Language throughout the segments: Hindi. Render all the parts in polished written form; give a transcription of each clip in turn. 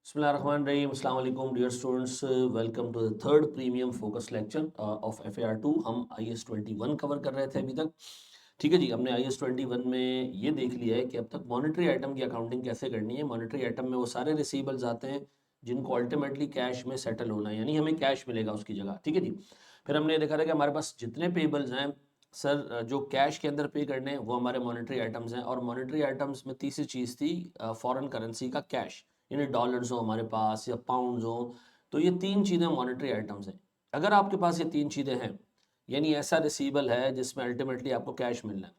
बिस्मिल्लाहिर्रहमानिर्रहीम, अस्सलाम वालेकुम dear students, welcome to the third premium focus lecture of FAR2। हम IS 21 कवर कर रहे थे अभी तक। ठीक है जी, हमने IS 21 में ये देख लिया है कि अब तक मॉनेटरी आइटम की अकाउंटिंग कैसे करनी है। मॉनेटरी आइटम में वो सारे रिसीवेबल्स आते हैं जिनको अल्टीमेटली कैश में सेटल होना है, यानी हमें कैश मिलेगा उसकी जगह। ठीक है जी, फिर हमने देखा था कि हमारे पास जितने पेबल्स हैं सर, जो कैश के अंदर पे करने हैं वो हमारे मॉनेटरी आइटम्स हैं। और मॉनेटरी आइटम्स में तीसरी चीज़ थी फॉरेन करेंसी का कैश, यानी डॉलर्स हो हमारे पास या पाउंड्स हो। तो ये तीन चीज़ें मॉनेटरी आइटम्स हैं। अगर आपके पास ये तीन चीज़ें हैं, यानी ऐसा रिसीवेबल है जिसमें अल्टीमेटली आपको कैश मिलना है,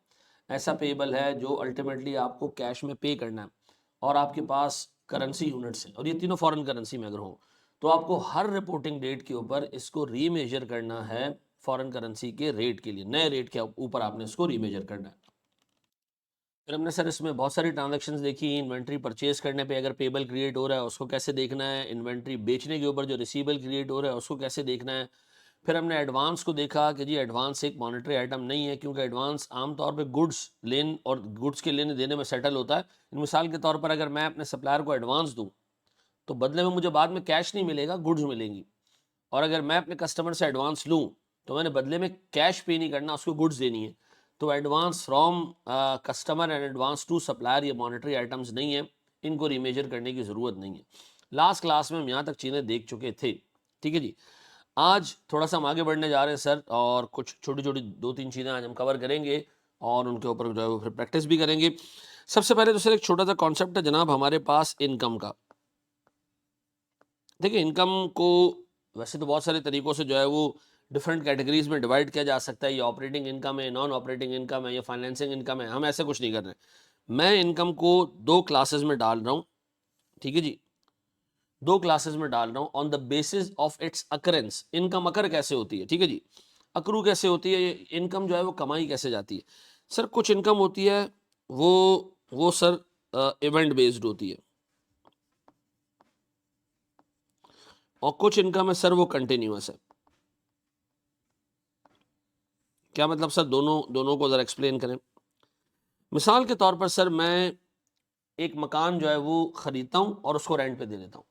ऐसा पेबल है जो अल्टीमेटली आपको कैश में पे करना है, और आपके पास करेंसी यूनिट्स हैं और ये तीनों फॉरेन करेंसी में अगर हो, तो आपको हर रिपोर्टिंग डेट के ऊपर इसको रीमेजर करना है फॉरेन करेंसी के रेट के लिए। नए रेट के ऊपर आपने इसको रीमेजर करना है। फिर हमने सर इसमें बहुत सारी ट्रांजैक्शंस देखी। इन्वेंट्री परचेज करने पे अगर पेबल क्रिएट हो रहा है उसको कैसे देखना है, इन्वेंट्री बेचने के ऊपर जो रिसीवेबल क्रिएट हो रहा है उसको कैसे देखना है। फिर हमने एडवांस को देखा कि जी एडवांस एक मॉनेटरी आइटम नहीं है, क्योंकि एडवांस आमतौर पे गुड्स लेन और गुड्स के लेने देने में सेटल होता है। मिसाल के तौर पर अगर मैं अपने सप्लायर को एडवांस दूँ तो बदले में मुझे बाद में कैश नहीं मिलेगा, गुड्स मिलेंगी। और अगर मैं अपने कस्टमर से एडवांस लूँ तो मैंने बदले में कैश पे नहीं करना, उसको गुड्स देनी है। तो advance from customer and advance to supplier ये मॉनेटरी आइटम्स नहीं है, इनको रिमेजर करने की ज़रूरत नहीं है। लास्ट क्लास में हम यहाँ तक चीज़ें देख चुके थे। ठीक है जी, आज थोड़ा सा हम आगे बढ़ने जा रहे हैं सर, और कुछ छोटी छोटी दो तीन चीज़ें आज हम कवर करेंगे और उनके ऊपर जो है वो फिर प्रैक्टिस भी करेंगे। सबसे पहले तो सर एक छोटा सा कॉन्सेप्ट है जनाब हमारे पास इनकम का। देखिए इनकम को वैसे तो बहुत सारे तरीक़ों से जो है वो डिफरेंट कैटेगरीज में डिवाइड किया जा सकता है। ये ऑपरेटिंग इनकम है, नॉन ऑपरेटिंग इनकम है, या फाइनेंसिंग इनकम है। हम ऐसे कुछ नहीं कर रहे हैं। मैं इनकम को दो क्लासेस में डाल रहा हूँ। ठीक है जी, दो क्लासेस में डाल रहा हूँ on the basis of its occurrence. Income occur कैसे होती है, ठीक है जी, अक्रू कैसे होती है, इनकम जो है वो कमाई कैसे जाती है। सर कुछ इनकम होती है वो सर इवेंट बेस्ड होती है, और कुछ इनकम है सर वो कंटिन्यूअस है। क्या मतलब सर, दोनों दोनों को ज़रा एक्सप्लेन करें। मिसाल के तौर पर सर मैं एक मकान जो है वो ख़रीदता हूँ और उसको रेंट पे दे देता हूँ,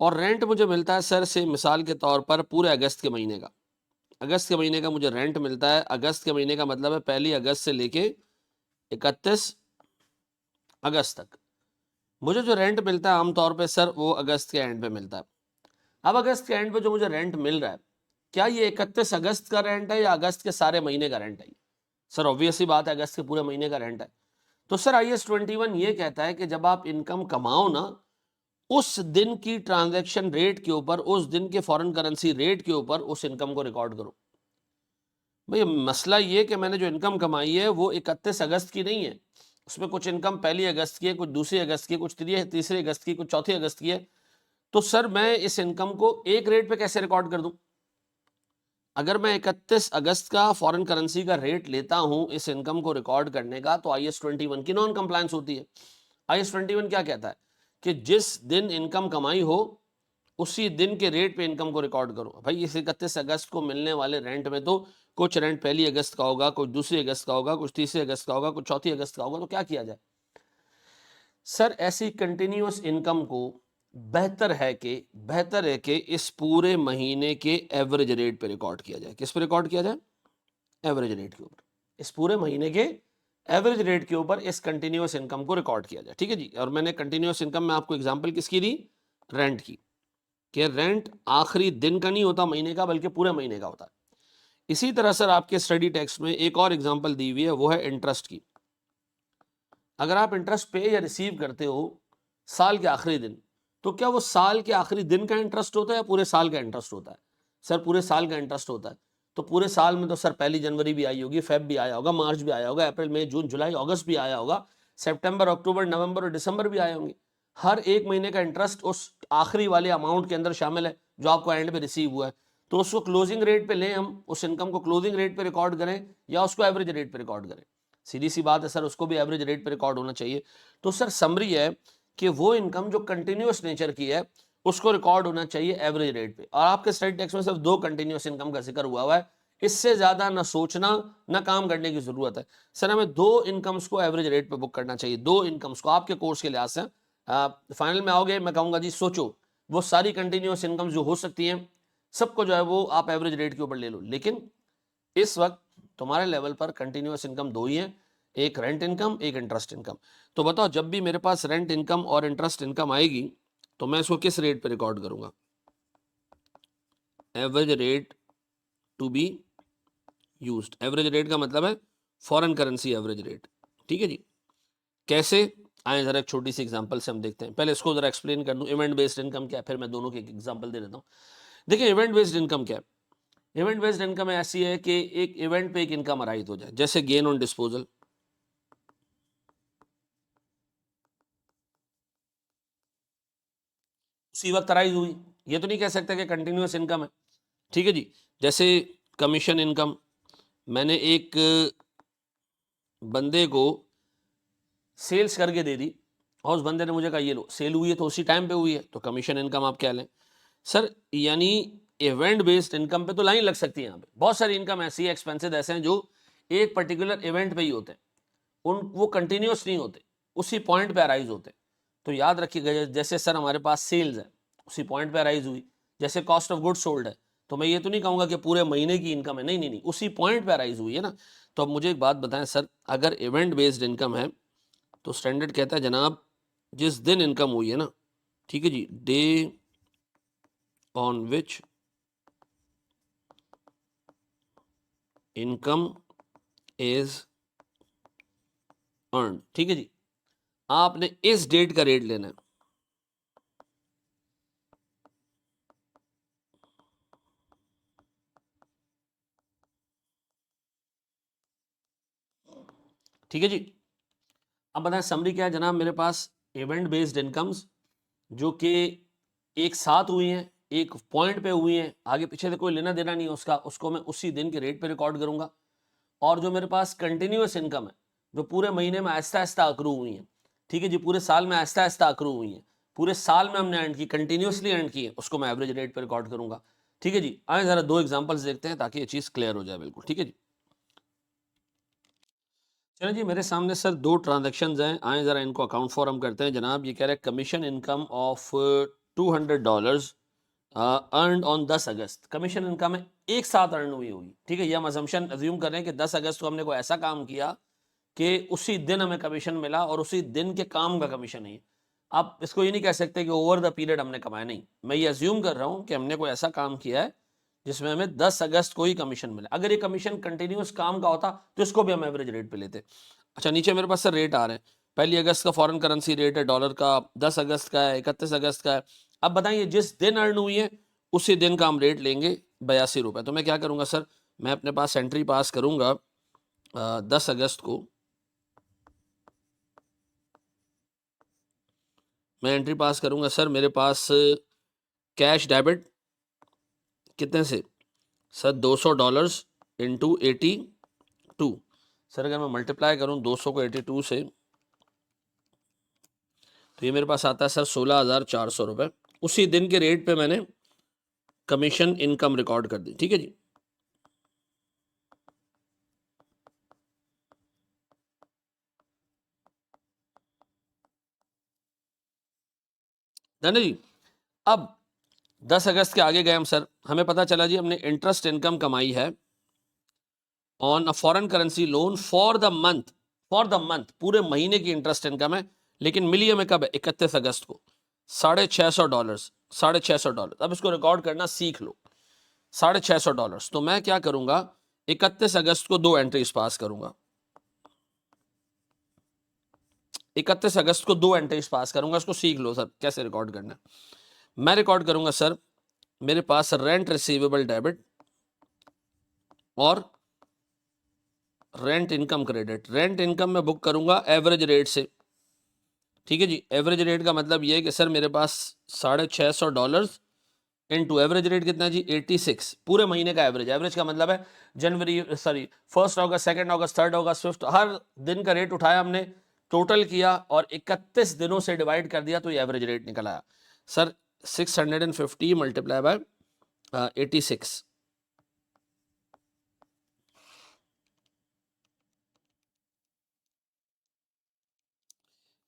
और रेंट मुझे मिलता है सर से मिसाल के तौर पर पूरे अगस्त के महीने का। अगस्त के महीने का मुझे रेंट मिलता है। अगस्त के महीने का मतलब है 1 अगस्त से लेके 31 अगस्त तक। मुझे जो रेंट मिलता है आमतौर पे सर वो अगस्त के एंड पे मिलता है। अब अगस्त के एंड पे जो मुझे रेंट मिल रहा है, क्या ये 31 अगस्त का रेंट है या अगस्त के सारे महीने का रेंट है? सर ऑब्वियस सी बात है, अगस्त के पूरे महीने का रेंट है। तो सर IS 21 ये कहता है कि जब आप इनकम कमाओ ना, उस दिन की ट्रांजैक्शन रेट के ऊपर, उस दिन के फॉरेन करेंसी रेट के ऊपर उस इनकम को रिकॉर्ड करो। भाई मसला ये कि मैंने जो इनकम कमाई है वो 31 अगस्त की नहीं है, उसमें कुछ इनकम 1 अगस्त की है, कुछ 2 अगस्त की है, कुछ 3 अगस्त की, कुछ 4 अगस्त की है। तो सर मैं इस इनकम को एक रेट पे कैसे रिकॉर्ड कर दूं? अगर मैं 31 अगस्त का फॉरेन करेंसी का रेट लेता हूं इस इनकम को रिकॉर्ड करने का, तो IS 21 की नॉन कंप्लायंस होती है। IS 21 क्या कहता है कि जिस दिन इनकम कमाई हो उसी दिन के रेट पे इनकम को रिकॉर्ड करो। भाई इस 31 अगस्त को मिलने वाले रेंट में तो कुछ रेंट 1 अगस्त का होगा, कुछ 2 अगस्त का होगा, कुछ 3 अगस्त का होगा, कुछ 4 अगस्त का होगा। तो क्या किया जाए सर? ऐसी कंटिन्यूअस इनकम को बेहतर है कि इस पूरे महीने के एवरेज रेट पे रिकॉर्ड किया जाए। किस पे रिकॉर्ड किया जाए? एवरेज रेट के ऊपर। इस पूरे महीने के एवरेज रेट के ऊपर इस कंटिन्यूअस इनकम को रिकॉर्ड किया जाए। ठीक है जी, और मैंने कंटिन्यूअस इनकम में आपको एग्जांपल किसकी दी? रेंट की। कि रेंट आखिरी दिन का नहीं होता महीने का, बल्कि पूरे महीने का होता है। इसी तरह सर आपके स्टडी टेक्स्ट में एक और एग्जांपल दी हुई है, वो है इंटरेस्ट की। अगर आप इंटरेस्ट पे या रिसीव करते हो साल के आखिरी दिन, तो क्या वो साल के आखिरी दिन का इंटरेस्ट होता है या पूरे साल का इंटरेस्ट होता है? सर पूरे साल का इंटरेस्ट होता है। तो पूरे साल में तो सर 1 जनवरी भी आई होगी, फेब भी आया होगा, मार्च भी आया होगा, अप्रैल मई जून जुलाई अगस्त भी आया होगा, सितंबर अक्टूबर नवंबर और दिसंबर भी आए होंगे। हर एक महीने का इंटरेस्ट उस आखिरी वाले अमाउंट के अंदर शामिल है जो आपको एंड पे रिसीव हुआ है। तो उसको क्लोजिंग रेट पे लें हम, उस इनकम को क्लोजिंग रेट पे रिकॉर्ड करें या उसको एवरेज रेट पे रिकॉर्ड करें? सीधी सी बात है सर, उसको भी एवरेज रेट पे रिकॉर्ड होना चाहिए। तो सर समरी है कि वो इनकम जो कंटिन्यूअस नेचर की है उसको रिकॉर्ड होना चाहिए एवरेज रेट पे। और आपके स्टडी टेक्स्ट में सिर्फ दो कंटिन्यूअस इनकम का जिक्र हुआ है, इससे ज्यादा ना सोचना ना काम करने की जरूरत है। सर हमें दो इनकम्स को एवरेज रेट पे बुक करना चाहिए, दो इनकम्स को आपके कोर्स के लिहाज से फाइनल में आओगे मैं कहूँगा जी सोचो वो सारी कंटिन्यूस इनकम जो हो सकती हैं सबको जो है वो आप एवरेज रेट के ऊपर ले लो, लेकिन इस वक्त तुम्हारे लेवल पर कंटिन्यूस इनकम दो ही है, एक रेंट इनकम एक इंटरेस्ट इनकम। तो बताओ जब भी मेरे पास रेंट इनकम और इंटरेस्ट इनकम आएगी तो मैं इसको किस रेट पे रिकॉर्ड करूंगा? Average rate to be used. Average rate का मतलब है फॉरेन करेंसी एवरेज रेट। ठीक है जी, कैसे आए जरा एक छोटी सी एग्जांपल से हम देखते हैं। पहले इसको जरा एक्सप्लेन कर दूं, इवेंट बेस्ड इनकम क्या है, फिर मैं दोनों के एग्जांपल दे देता हूं। देखिए इवेंट बेस्ड इनकम क्या है? इवेंट बेस्ड इनकम ऐसी है कि एक इवेंट पे एक इनकम अराइज हो जाए, जैसे गेन ऑन डिस्पोजल, उसी वक्त अराइज हुई, ये तो नहीं कह सकते कि कंटिन्यूस इनकम है। ठीक है जी, जैसे कमीशन इनकम, मैंने एक बंदे को सेल्स करके दे दी और उस बंदे ने मुझे कहा ये लो, सेल हुई है तो उसी टाइम पे हुई है, तो कमीशन इनकम आप कह लें। सर यानी इवेंट बेस्ड इनकम पे तो लाइन लग सकती है। यहाँ पे बहुत सारी इनकम ऐसी है, एक्सपेंसेस ऐसे हैं जो एक पर्टिकुलर इवेंट पे ही होते हैं, उन वो कंटिन्यूस नहीं होते, उसी पॉइंट पे अराइज होते हैं। तो याद रखिएगा, जैसे सर हमारे पास सेल्स है उसी पॉइंट पे अराइज हुई, जैसे कॉस्ट ऑफ गुड्स सोल्ड है, तो मैं ये तो नहीं कहूँगा कि पूरे महीने की इनकम है, नहीं नहीं नहीं, उसी पॉइंट पे अराइज हुई है ना। तो अब मुझे एक बात बताएं सर, अगर इवेंट बेस्ड इनकम है तो स्टैंडर्ड कहता है जनाब जिस दिन इनकम हुई है ना, ठीक है जी, day on which income is earn, ठीक है जी, आपने इस डेट का रेट लेना है। ठीक है जी, अब बताएं समरी क्या है जनाब। मेरे पास इवेंट बेस्ड इनकम्स जो कि एक साथ हुई हैं, एक पॉइंट पे हुई हैं, आगे पीछे से कोई लेना देना नहीं है उसका, उसको मैं उसी दिन के रेट पे रिकॉर्ड करूंगा। और जो मेरे पास कंटिन्यूस इनकम है जो पूरे महीने में आहिस्ता आहिस्ता अक्रू हुई है, ठीक है जी, पूरे साल में आहिस्ता आहिस्ता अक्रू हुई है, पूरे साल में हमने अर्न की, कंटिन्यूसली अर्न की है, उसको मैं एवरेज रेट पे रिकॉर्ड करूंगा। ठीक है जी, आए जरा दो एग्जांपल्स देखते हैं ताकि ये चीज़ क्लियर हो जाए बिल्कुल। ठीक है जी, चलो जी, मेरे सामने सर दो ट्रांजेक्शन हैं, आए ज़रा इनको अकाउंट फॉर हम करते हैं। जनाब ये कह रहे हैं commission income of $200 earn on 10 August. Commission income है एक साथ अर्न हुई होगी। ठीक है, ये हम अजम्पशन अज्यूम कर रहे हैं कि 10 अगस्त को हमने कोई ऐसा काम किया कि उसी दिन हमें कमीशन मिला और उसी दिन के काम का कमीशन है। आप इसको ये नहीं कह सकते कि ओवर द पीरियड हमने कमाया, नहीं, मैं ये अज्यूम कर रहा हूँ कि हमने कोई ऐसा काम किया है जिसमें हमें 10 अगस्त को ही कमीशन मिला। अगर ये कमीशन कंटिन्यूस काम का होता तो इसको भी हम एवरेज रेट पे लेते। अच्छा, नीचे मेरे पास सर रेट आ रहे हैं। 1 अगस्त का फॉरेन करेंसी रेट है डॉलर का, 10 अगस्त का है, 31 अगस्त का है। अब बताइए जिस दिन अर्न हुई है उसी दिन का हम रेट लेंगे 82 रुपये। तो मैं क्या करूँगा सर, मैं अपने पास एंट्री पास करूँगा 10 अगस्त को, मैं एंट्री पास करूँगा सर, मेरे पास कैश डेबिट कितने से सर, $200 इंटू 82। सर अगर मैं मल्टीप्लाई करूँ 200 को 82 से तो ये मेरे पास आता है सर 16,400 रुपये। उसी दिन के रेट पे मैंने कमीशन इनकम रिकॉर्ड कर दी। ठीक है जी, धन्य जी। अब 10 अगस्त के आगे गए हम सर, हमें पता चला जी हमने इंटरेस्ट इनकम कमाई है on a foreign currency loan for the month, for the month पूरे महीने की इंटरेस्ट इनकम है, लेकिन मिली हमें कब है? 31 अगस्त को, $650, $650। अब इसको रिकॉर्ड करना सीख लो, $650। तो मैं क्या करूंगा, 31 अगस्त को दो एंट्रीज पास करूंगा, 31 अगस्त को दो एंट्रीज पास करूंगा, इसको सीख लो सर कैसे रिकॉर्ड करना है। मैं रिकॉर्ड करूंगा सर, मेरे पास रेंट रिसीवेबल डेबिट और rent income credit. Rent income में बुक करूंगा एवरेज रेट से। ठीक है जी, एवरेज रेट का मतलब ये है कि सर मेरे पास $650 इनटू एवरेज रेट कितना है जी, 86, पूरे महीने का एवरेज। एवरेज का मतलब है जनवरी, सॉरी 1 अगस्त, 2 अगस्त, 3 अगस्त, 5 हर दिन का रेट उठाया हमने, टोटल किया और 31 दिनों से डिवाइड कर दिया तो ये एवरेज रेट निकल आया सर। 650 multiply by 86।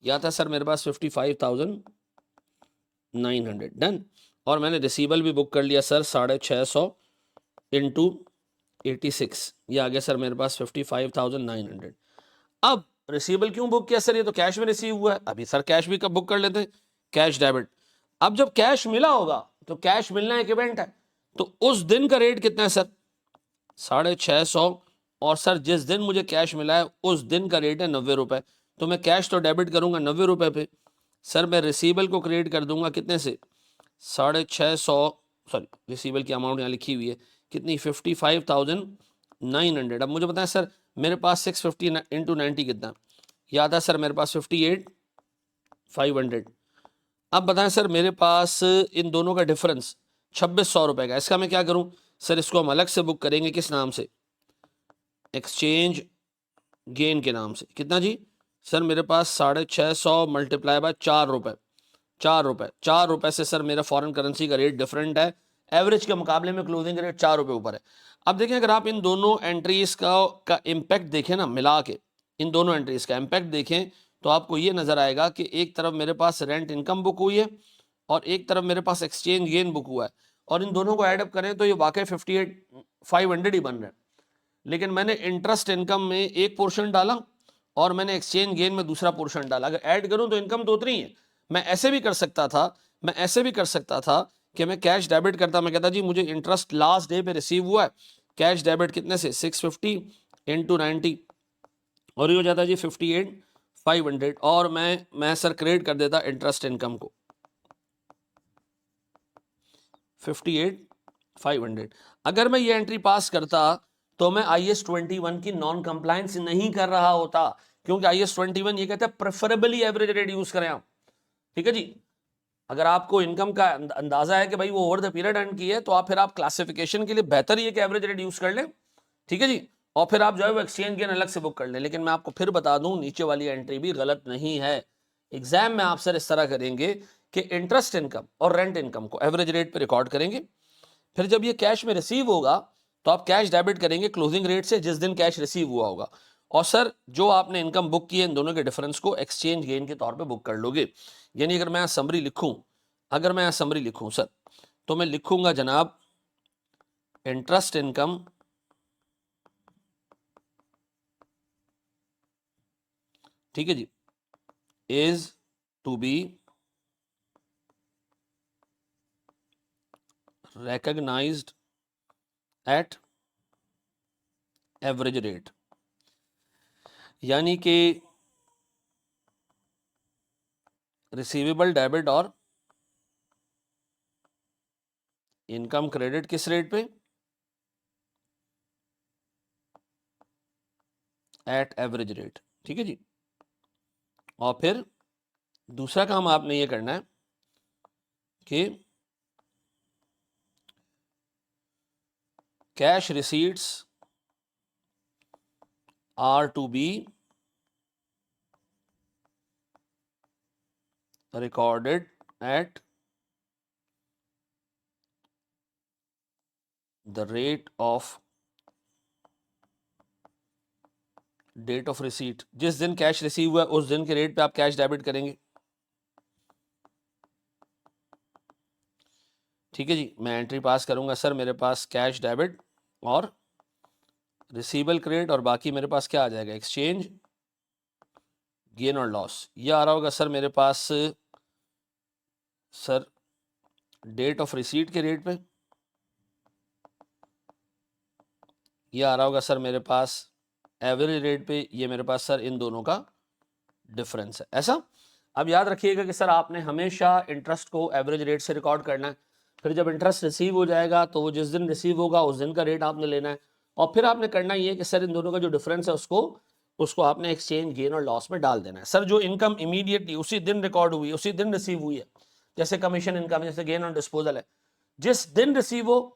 या था सर मेरे पास 55,900, डन। और मैंने रिसीवेबल भी बुक कर लिया सर 650 इंटू 86, ये आ गया सर मेरे पास 55,900। अब रिसीवेबल क्यों बुक किया सर, ये तो कैश में रिसीव हुआ है। अभी सर कैश भी कब बुक कर लेते हैं, कैश डेबिट। अब जब कैश मिला होगा तो कैश मिलना एक इवेंट है, तो उस दिन का रेट कितना है सर 650, और सर जिस दिन मुझे कैश मिला है उस दिन का रेट है 90 रुपए, तो मैं कैश तो डेबिट करूंगा 90 रुपए पे। सर मैं रिसीवेबल को क्रिएट कर दूंगा कितने से 650, सॉरी रिसीवेबल की अमाउंट यहाँ लिखी हुई है कितनी 55,900। अब मुझे बताएं सर मेरे पास 650 इंटू 90 कितना, याद है सर मेरे पास 58,500। अब बताएं सर मेरे पास इन दोनों का डिफरेंस 2600 रुपए का, इसका मैं क्या करूं सर, इसको हम अलग से बुक करेंगे किस नाम से, एक्सचेंज गेन के नाम से। कितना जी सर मेरे पास 650 मल्टीप्लाई बाय 4 रुपए, 4 रुपए से सर मेरा फॉरेन करेंसी का रेट डिफरेंट है, एवरेज के मुकाबले में क्लोजिंग रेट 4 रुपए ऊपर है। अब देखें अगर आप इन दोनों एंट्रीज का इम्पैक्ट देखें ना, मिला के इन दोनों एंट्रीज का इम्पैक्ट देखें तो आपको ये नजर आएगा कि एक तरफ मेरे पास रेंट इनकम बुक हुई है और एक तरफ मेरे पास एक्सचेंज गेन बुक हुआ है, और इन दोनों को एडअप करें तो ये वाकई 58,500 ही बन रहा है। लेकिन मैंने इंटरेस्ट इनकम में एक पोर्शन डाला और मैंने एक्सचेंज गेन में दूसरा पोर्शन डाला, अगर ऐड करूं तो इनकम तो उतनी ही है। मैं ऐसे भी कर सकता था कि मैं कैश डेबिट करता, मैं कहता जी मुझे इंटरेस्ट लास्ट डे पे रिसीव हुआ है, कैश डेबिट कितने से 650 इंटू 90, और ये हो जाता है जी 58,500, और मैं सर क्रेडिट कर देता इंटरेस्ट इनकम को 58,500। अगर मैं ये एंट्री पास करता तो मैं IAS 21 की नॉन कंप्लायंस नहीं कर रहा होता, क्योंकि IAS 21 ये कहता है प्रेफरेबली एवरेज रेट यूज करें आप। ठीक है जी, अगर आपको इनकम का अंदाजा है कि भाई वो ओवर द पीरियड अर्न की है, तो आप फिर आप क्लासिफिकेशन के लिए बेहतर ये कि एवरेज रेट यूज कर लें। ठीक है जी, और फिर आप जो है वो एक्सचेंज गेन अलग से बुक कर लें। लेकिन मैं आपको फिर बता दूं नीचे वाली एंट्री भी गलत नहीं है। एग्जाम में आप सर इस तरह करेंगे कि इंटरेस्ट इनकम और रेंट इनकम को एवरेज रेट पे रिकॉर्ड करेंगे, फिर जब ये कैश में रिसीव होगा तो आप कैश डेबिट करेंगे क्लोजिंग रेट से जिस दिन कैश रिसीव हुआ होगा, और सर जो आपने इनकम बुक की है इन दोनों के डिफरेंस को एक्सचेंज गेन के तौर पे बुक कर लोगे। यानी अगर मैं समरी लिखूं, सर तो मैं लिखूंगा जनाब इंटरेस्ट इनकम ठीक है जी is to be recognized at average rate, यानी कि रिसीवेबल डेबिट और इनकम क्रेडिट किस रेट पे, एट एवरेज रेट। ठीक है जी, और फिर दूसरा काम आपने ये करना है कि cash receipts are to be recorded at the rate of date of receipt, जिस दिन कैश रिसीव हुआ उस दिन के रेट पे आप कैश डेबिट करेंगे। ठीक है जी, मैं एंट्री पास करूंगा सर मेरे पास कैश डेबिट और रिसीवेबल क्रेडिट, और बाकी मेरे पास क्या आ जाएगा एक्सचेंज गेन और लॉस। ये आ रहा होगा सर मेरे पास सर डेट ऑफ रिसीट के रेट पे, ये आ रहा होगा सर मेरे पास एवरेज रेट पे, ये मेरे पास सर इन दोनों का डिफरेंस है। ऐसा अब याद रखिएगा कि सर आपने हमेशा इंटरेस्ट को एवरेज रेट से रिकॉर्ड करना है, फिर जब इंटरेस्ट रिसीव हो जाएगा तो वो जिस दिन रिसीव होगा उस दिन का रेट आपने लेना है, और फिर आपने करना ये कि सर इन दोनों का जो डिफरेंस है उसको आपने एक्सचेंज गेन और लॉस में डाल देना है। सर जो इनकम इमीडिएटली उसी दिन रिकॉर्ड हुई है उसी दिन रिसीव हुई है, जैसे कमीशन इनकम जैसे गेन ऑन डिस्पोजल है, जिस दिन रिसीव हो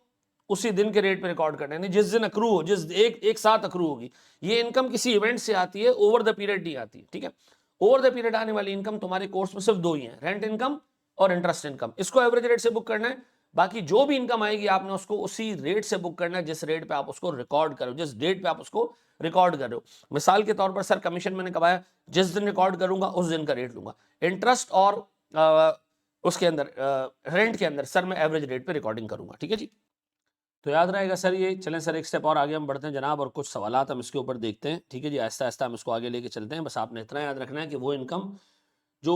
उसी दिन के रेट पे रिकॉर्ड करना है, जिस दिन अक्रू हो, जिस एक साथ अक्रू होगी। ये इनकम किसी इवेंट से आती है, ओवर द पीरियड नहीं आती। ठीक है, ओवर द पीरियड आने वाली इनकम तुम्हारे कोर्स में सिर्फ दो ही है, रेंट इनकम और इंटरेस्ट इनकम। इसको एवरेज रेट से बुक करना है, बाकी जो भी इनकम आएगी आपने उसको उसी रेट से बुक करना है जिस रेट पे आप उसको रिकॉर्ड करो, जिस डेट पे आप उसको रिकॉर्ड कर रहे हो। मिसाल के तौर पर सर कमीशन मैंने कब आया, जिस दिन रिकॉर्ड करूंगा उस दिन का रेट लूंगा। इंटरेस्ट और उसके अंदर रेंट के अंदर सर मैं एवरेज रेट पे रिकॉर्डिंग करूंगा। ठीक है जी, तो याद रहेगा सर ये। चलें सर एक स्टेप और आगे हम बढ़ते हैं जनाब, और कुछ सवालात हम इसके ऊपर देखते हैं। ठीक है जी, आहिस्ता आहिस्ता हम इसको आगे लेके चलते हैं। बस आपने इतना याद रखना है कि वो इनकम जो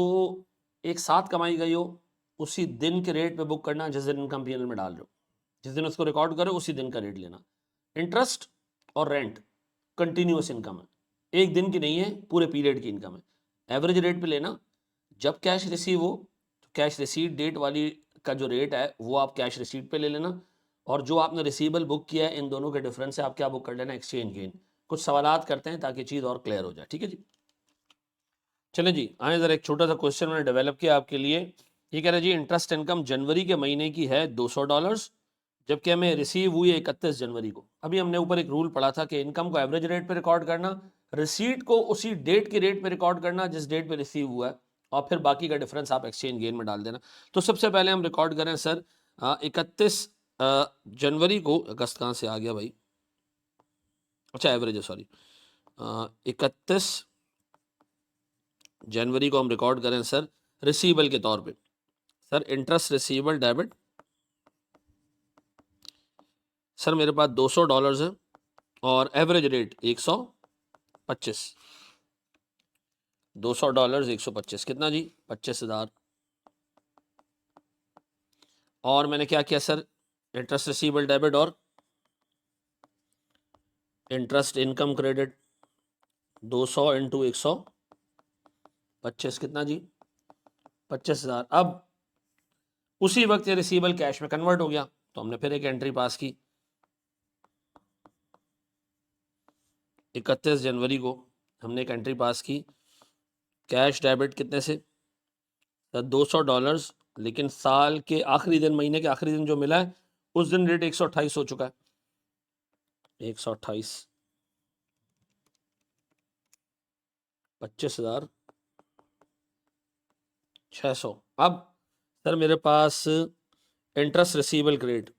एक साथ कमाई गई हो उसी दिन के रेट पे बुक करना जिस दिन इनकम पीएनएल में डाल रहे हो, जिस दिन उसको रिकॉर्ड करो उसी दिन का रेट लेना। इंटरेस्ट और रेंट कंटिन्यूस इनकम है, एक दिन की नहीं है, पूरे पीरियड की इनकम है। एवरेज रेट पे लेना, जब कैश रिसीव हो तो कैश रिसीट डेट वाली का जो रेट है वो आप कैश रिसीट पे ले लेना, और जो आपने रिसीवेबल बुक किया है इन दोनों के डिफरेंस से आप क्या बुक कर लेना, एक्सचेंज गेन। कुछ सवालात करते हैं ताकि चीज़ और क्लियर हो जाए। ठीक है जी, चलें जी आए ज़रा एक छोटा सा क्वेश्चन मैंने डेवलप किया आपके लिए। ये कह रहे जी इंटरेस्ट इनकम जनवरी के महीने की है $200, जबकि हमें रिसीव हुई है 31 जनवरी को। अभी हमने ऊपर एक रूल पढ़ा था कि इनकम को एवरेज रेट पे रिकॉर्ड करना, रिसीट को उसी डेट के रेट पे रिकॉर्ड करना जिस डेट पे रिसीव हुआ है, और फिर बाकी का डिफरेंस आप एक्सचेंज गेन में डाल देना। तो सबसे पहले हम रिकॉर्ड करें सर 31 जनवरी को, अगस्त कहाँ से आ गया भाई, अच्छा एवरेज है सॉरी, 31 जनवरी को हम रिकॉर्ड करें सर रिसीवेबल के तौर पे। Sir interest receivable debit, sir मेरे पास $200 है और एवरेज रेट 125, $200 125 कितना जी, 25,000। और मैंने क्या किया सर, इंटरेस्ट रिसीवेबल डेबिट और इंटरेस्ट इनकम क्रेडिट, 200 इंटू 125 कितना जी, 25,000। अब उसी वक्त ये रिसीवेबल कैश में कन्वर्ट हो गया तो हमने फिर एक एंट्री पास की 31 जनवरी को, हमने एक एंट्री पास की कैश डेबिट कितने से, $200, लेकिन साल के आखिरी दिन, महीने के आखिरी दिन जो मिला है उस दिन रेट 128 हो चुका है, 128, 25,600। अब सर मेरे पास इंटरेस्ट रिसीवेबल क्रेडिट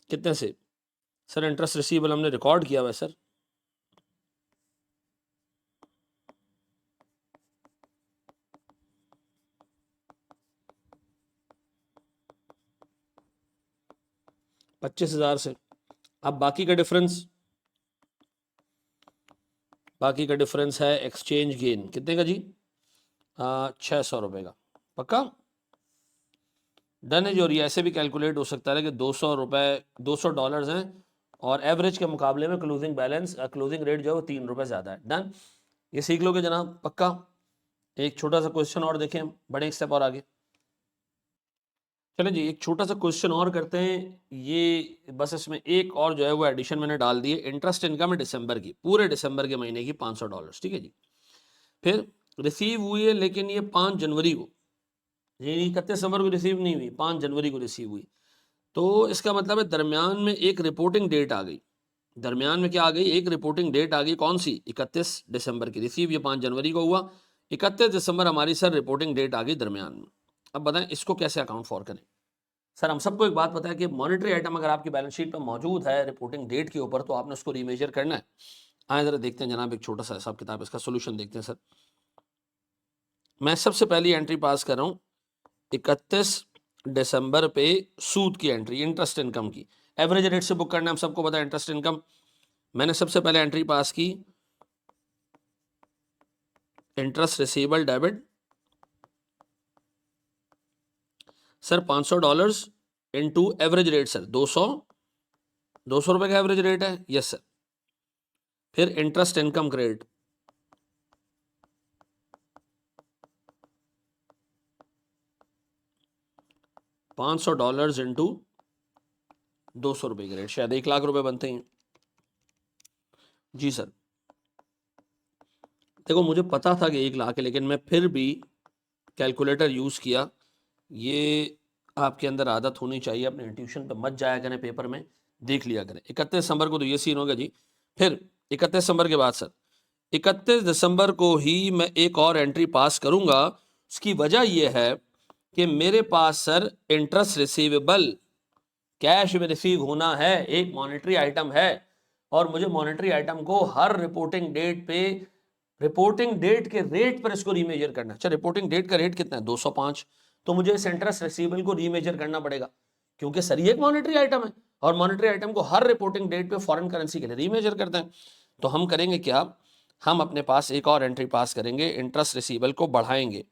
कितने से, सर इंटरेस्ट रिसीवेबल हमने रिकॉर्ड किया हुआ है सर, $25,000 से। अब बाकी का डिफरेंस है एक्सचेंज गेन, कितने का जी, 600 रुपये का, पक्का डन है। जो ऐसे भी कैलकुलेट हो सकता है कि $200 हैं और एवरेज के मुकाबले में क्लोजिंग बैलेंस, क्लोजिंग रेट जो है वो ₹3 ज़्यादा है। डन, ये सीख लोगे जनाब, पक्का। एक छोटा सा क्वेश्चन और देखें, बड़े एक स्टेप और आगे चलें जी। एक छोटा सा क्वेश्चन और करते हैं, ये बस इसमें एक और जो है वो एडिशन मैंने डाल दी है। इंटरेस्ट इनकम है दिसंबर की, पूरे दिसंबर के महीने की $500, ठीक है जी। फिर रिसीव हुई है लेकिन ये 5 जनवरी को, ये 31 दिसंबर को रिसीव नहीं हुई, 5 जनवरी को रिसीव हुई। तो इसका मतलब है दरमियान में एक रिपोर्टिंग डेट आ गई, दरमियान में क्या आ गई, एक रिपोर्टिंग डेट आ गई, कौन सी, 31 दिसंबर की। रिसीव ये 5 जनवरी को हुआ, 31 दिसंबर हमारी सर रिपोर्टिंग डेट आ गई दरमियान में। अब बताएं इसको कैसे अकाउंट फॉर करें। सर हम सबको एक बात पता है कि मॉनेटरी आइटम अगर आपकी बैलेंस शीट पर मौजूद है रिपोर्टिंग डेट के ऊपर तो आपने उसको रीमेजर करना है। आए जरा देखते हैं जनाब, एक छोटा सा हिसाब किताब, इसका सोल्यूशन देखते हैं सर। मैं सबसे पहली एंट्री पास कर रहा हूँ 31 दिसंबर पे सूद की एंट्री, इंटरेस्ट इनकम की, एवरेज रेट से बुक करना है, हम सबको पता है इंटरेस्ट इनकम। मैंने सबसे पहले एंट्री पास की interest receivable debit, sir $500 into average rate sir 200 रुपए का एवरेज रेट है, यस सर। फिर इंटरेस्ट इनकम क्रेडिट $500 इंटू 200 रुपए के रेट, शायद 1 लाख रुपए बनते हैं जी सर। देखो मुझे पता था कि 1 लाख है लेकिन मैं फिर भी कैलकुलेटर यूज़ किया। ये आपके अंदर आदत होनी चाहिए, अपने ट्यूशन पे मत जाया करें, पेपर में देख लिया करें। 31 दिसंबर को तो ये सीन होगा जी। फिर 31 दिसंबर के बाद सर 31 दिसंबर को ही मैं एक और एंट्री पास करूंगा। उसकी वजह यह है कि मेरे पास सर इंटरेस्ट रिसीवेबल कैश में रिसीव होना है, एक मॉनेटरी आइटम है और मुझे मॉनेटरी आइटम को हर रिपोर्टिंग डेट पे, रिपोर्टिंग डेट के रेट पर इसको रीमेजर करना है। अच्छा, रिपोर्टिंग डेट का रेट कितना है? 205। तो मुझे इस इंटरेस्ट रिसीवेबल को रीमेजर करना पड़ेगा क्योंकि सर ये एक मॉनेटरी आइटम है और मॉनेटरी आइटम को हर रिपोर्टिंग डेट पे फॉरेन करेंसी के लिए रीमेजर करते हैं। तो हम करेंगे क्या, हम अपने पास एक और एंट्री पास करेंगे, इंटरेस्ट रिसीवेबल को बढ़ाएंगे।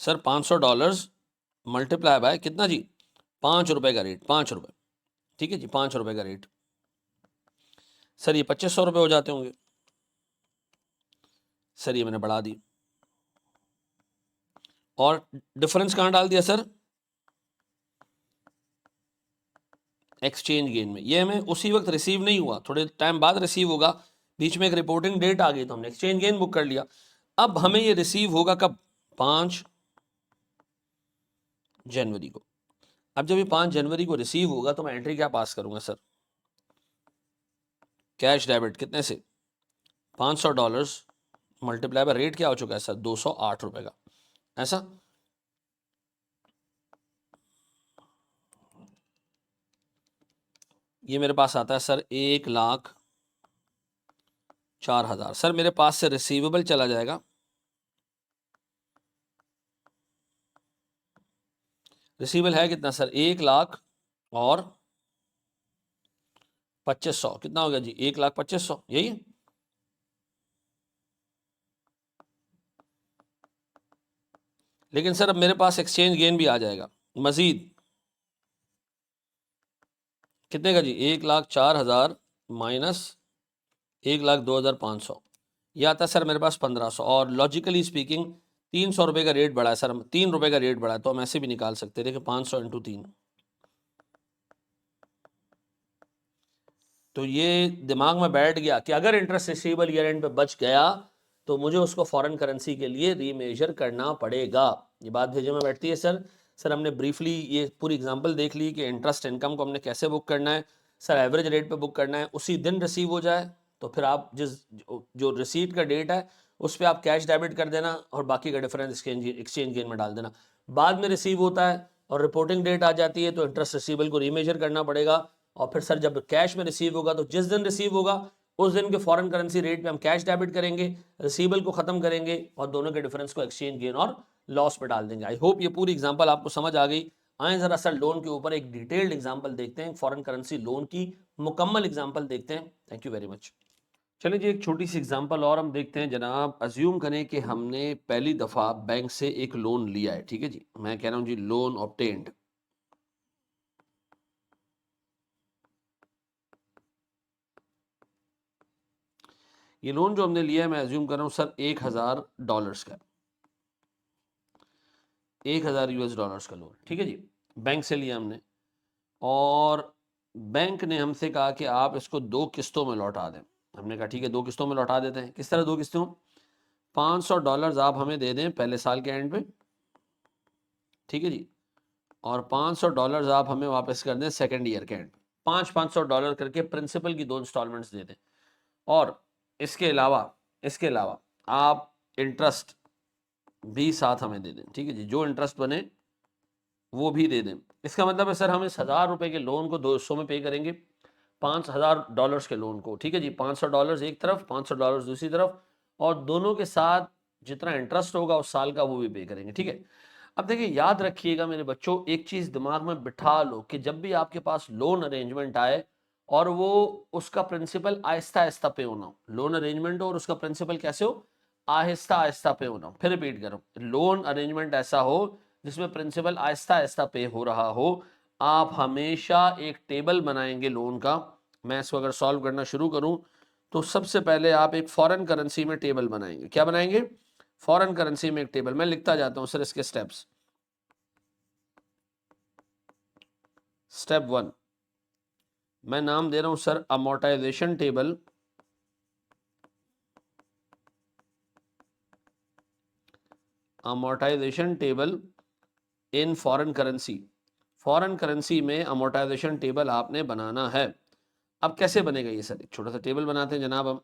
सर $500 मल्टीप्लाई बाय कितना जी? 5 रुपए का रेट, 5 रुपए, ठीक है जी, 5 रुपए का रेट। सर ये 2500 रुपए हो जाते होंगे। सर ये मैंने बढ़ा दी और डिफरेंस कहाँ डाल दिया सर? एक्सचेंज गेन में। ये हमें उसी वक्त रिसीव नहीं हुआ, थोड़े टाइम बाद रिसीव होगा, बीच में एक रिपोर्टिंग डेट आ गई तो हमने एक्सचेंज गेन बुक कर लिया। अब हमें ये रिसीव होगा कब? 5 जनवरी को। अब जब ये 5 जनवरी को रिसीव होगा तो मैं एंट्री क्या पास करूंगा सर? कैश डेबिट कितने से? $500 मल्टीप्लाई बाय रेट क्या हो चुका है सर? 208 रुपए का। ऐसा ये मेरे पास आता है सर 1,04,000। सर मेरे पास से रिसीवेबल चला जाएगा, रिसीवेबल है कितना सर? 1,25,000। कितना हो गया जी? 1,25,000, यही है। लेकिन सर अब मेरे पास एक्सचेंज गेन भी आ जाएगा मजीद, कितने का जी? 1,04,000 माइनस 1,02,500, यह आता है सर मेरे पास 1,500। और लॉजिकली स्पीकिंग 300 रुपये का रेट बढ़ा है सर, 3 रुपये का रेट बढ़ा है तो हम ऐसे भी निकाल सकते हैं। देखिए 500 इंटू 3, तो ये दिमाग में बैठ गया कि अगर इंटरेस्ट रिसीवेबल ईयर एंड पे बच गया तो मुझे उसको फॉरेन करेंसी के लिए रीमेजर करना पड़ेगा। ये बात भेजे में बैठती है सर। सर हमने ब्रीफली ये पूरी एग्जांपल देख ली कि इंटरेस्ट इनकम को हमने कैसे बुक करना है। सर एवरेज रेट पे बुक करना है, उसी दिन रिसीव हो जाए तो फिर आप जो रिसीट का डेट है उस पर आप कैश डेबिट कर देना और बाकी का डिफरेंस एक्सचेंज गेन में डाल देना। बाद में रिसीव होता है और रिपोर्टिंग डेट आ जाती है तो इंटरेस्ट रिसीवेबल को रीमेजर करना पड़ेगा। और फिर सर जब कैश में रिसीव होगा तो जिस दिन रिसीव होगा उस दिन के फॉरेन करेंसी रेट पे हम कैश डेबिट करेंगे, रिसीवेबल को खत्म करेंगे और दोनों के डिफरेंस को एक्सचेंज गेन और लॉस पे डाल देंगे। आई होप ये पूरी एग्जांपल आपको समझ आ गई। आए जरा सर लोन के ऊपर एक डिटेल्ड एग्जांपल देखते हैं, फॉरेन करेंसी लोन की मुकम्मल एग्जांपल देखते हैं। Thank you very much. चलिए जी, एक छोटी सी एग्जांपल और हम देखते हैं जनाब। अज्यूम करें कि हमने पहली दफ़ा बैंक से एक लोन लिया है, ठीक है जी, मैं कह रहा हूँ जी लोन ऑब्टेन्ड। ये लोन जो हमने लिया है मैं अज्यूम कर रहा हूँ सर $1,000 का, $1,000 का लोन, ठीक है जी, बैंक से लिया हमने। और बैंक ने हमसे कहा कि आप इसको 2 किस्तों में लौटा दें। हमने कहा ठीक है 2 किस्तों में लौटा देते हैं। किस तरह 2 किस्तों? $500 आप हमें दे दें पहले साल के एंड पे, ठीक है जी, और $500 आप हमें वापस कर दें सेकेंड ईयर के एंड पे। $500 करके प्रिंसिपल की 2 इंस्टॉलमेंट्स दे दें और इसके अलावा आप इंटरेस्ट भी साथ हमें दे दें, ठीक है जी, जो इंटरेस्ट बने वो भी दे दें। इसका मतलब है सर हम इस $1,000 के लोन को 200 में पे करेंगे, $5,000 के लोन को, ठीक है जी, $500 एक तरफ, $500 दूसरी तरफ, और दोनों के साथ जितना इंटरेस्ट होगा उस साल का वो भी पे करेंगे, ठीक है। अब देखिए याद रखिएगा मेरे बच्चों, एक चीज दिमाग में बिठा लो कि जब भी आपके पास लोन अरेंजमेंट आए और वो उसका प्रिंसिपल आहिस्ता आहिस्ता पे होना हो, लोन अरेंजमेंट हो और उसका प्रिंसिपल कैसे हो? आहिस्ता आहिस्ता पे होना हो। फिर रिपीट करो, लोन अरेंजमेंट ऐसा हो जिसमें प्रिंसिपल आहिस्ता आहिस्ता पे हो रहा हो। आप हमेशा एक टेबल बनाएंगे लोन का। मैं इसको अगर सॉल्व करना शुरू करूं तो सबसे पहले आप एक फॉरेन करेंसी में टेबल बनाएंगे। क्या बनाएंगे? फॉरेन करेंसी में एक टेबल। मैं लिखता जाता हूं सर इसके स्टेप्स। स्टेप 1 मैं नाम दे रहा हूं sir amortisation table. Amortisation table in foreign currency. Foreign currency में अमोर्टाइजेशन टेबल आपने बनाना है। अब कैसे बनेगा ये सर, एक छोटा सा टेबल बनाते हैं जनाब हम।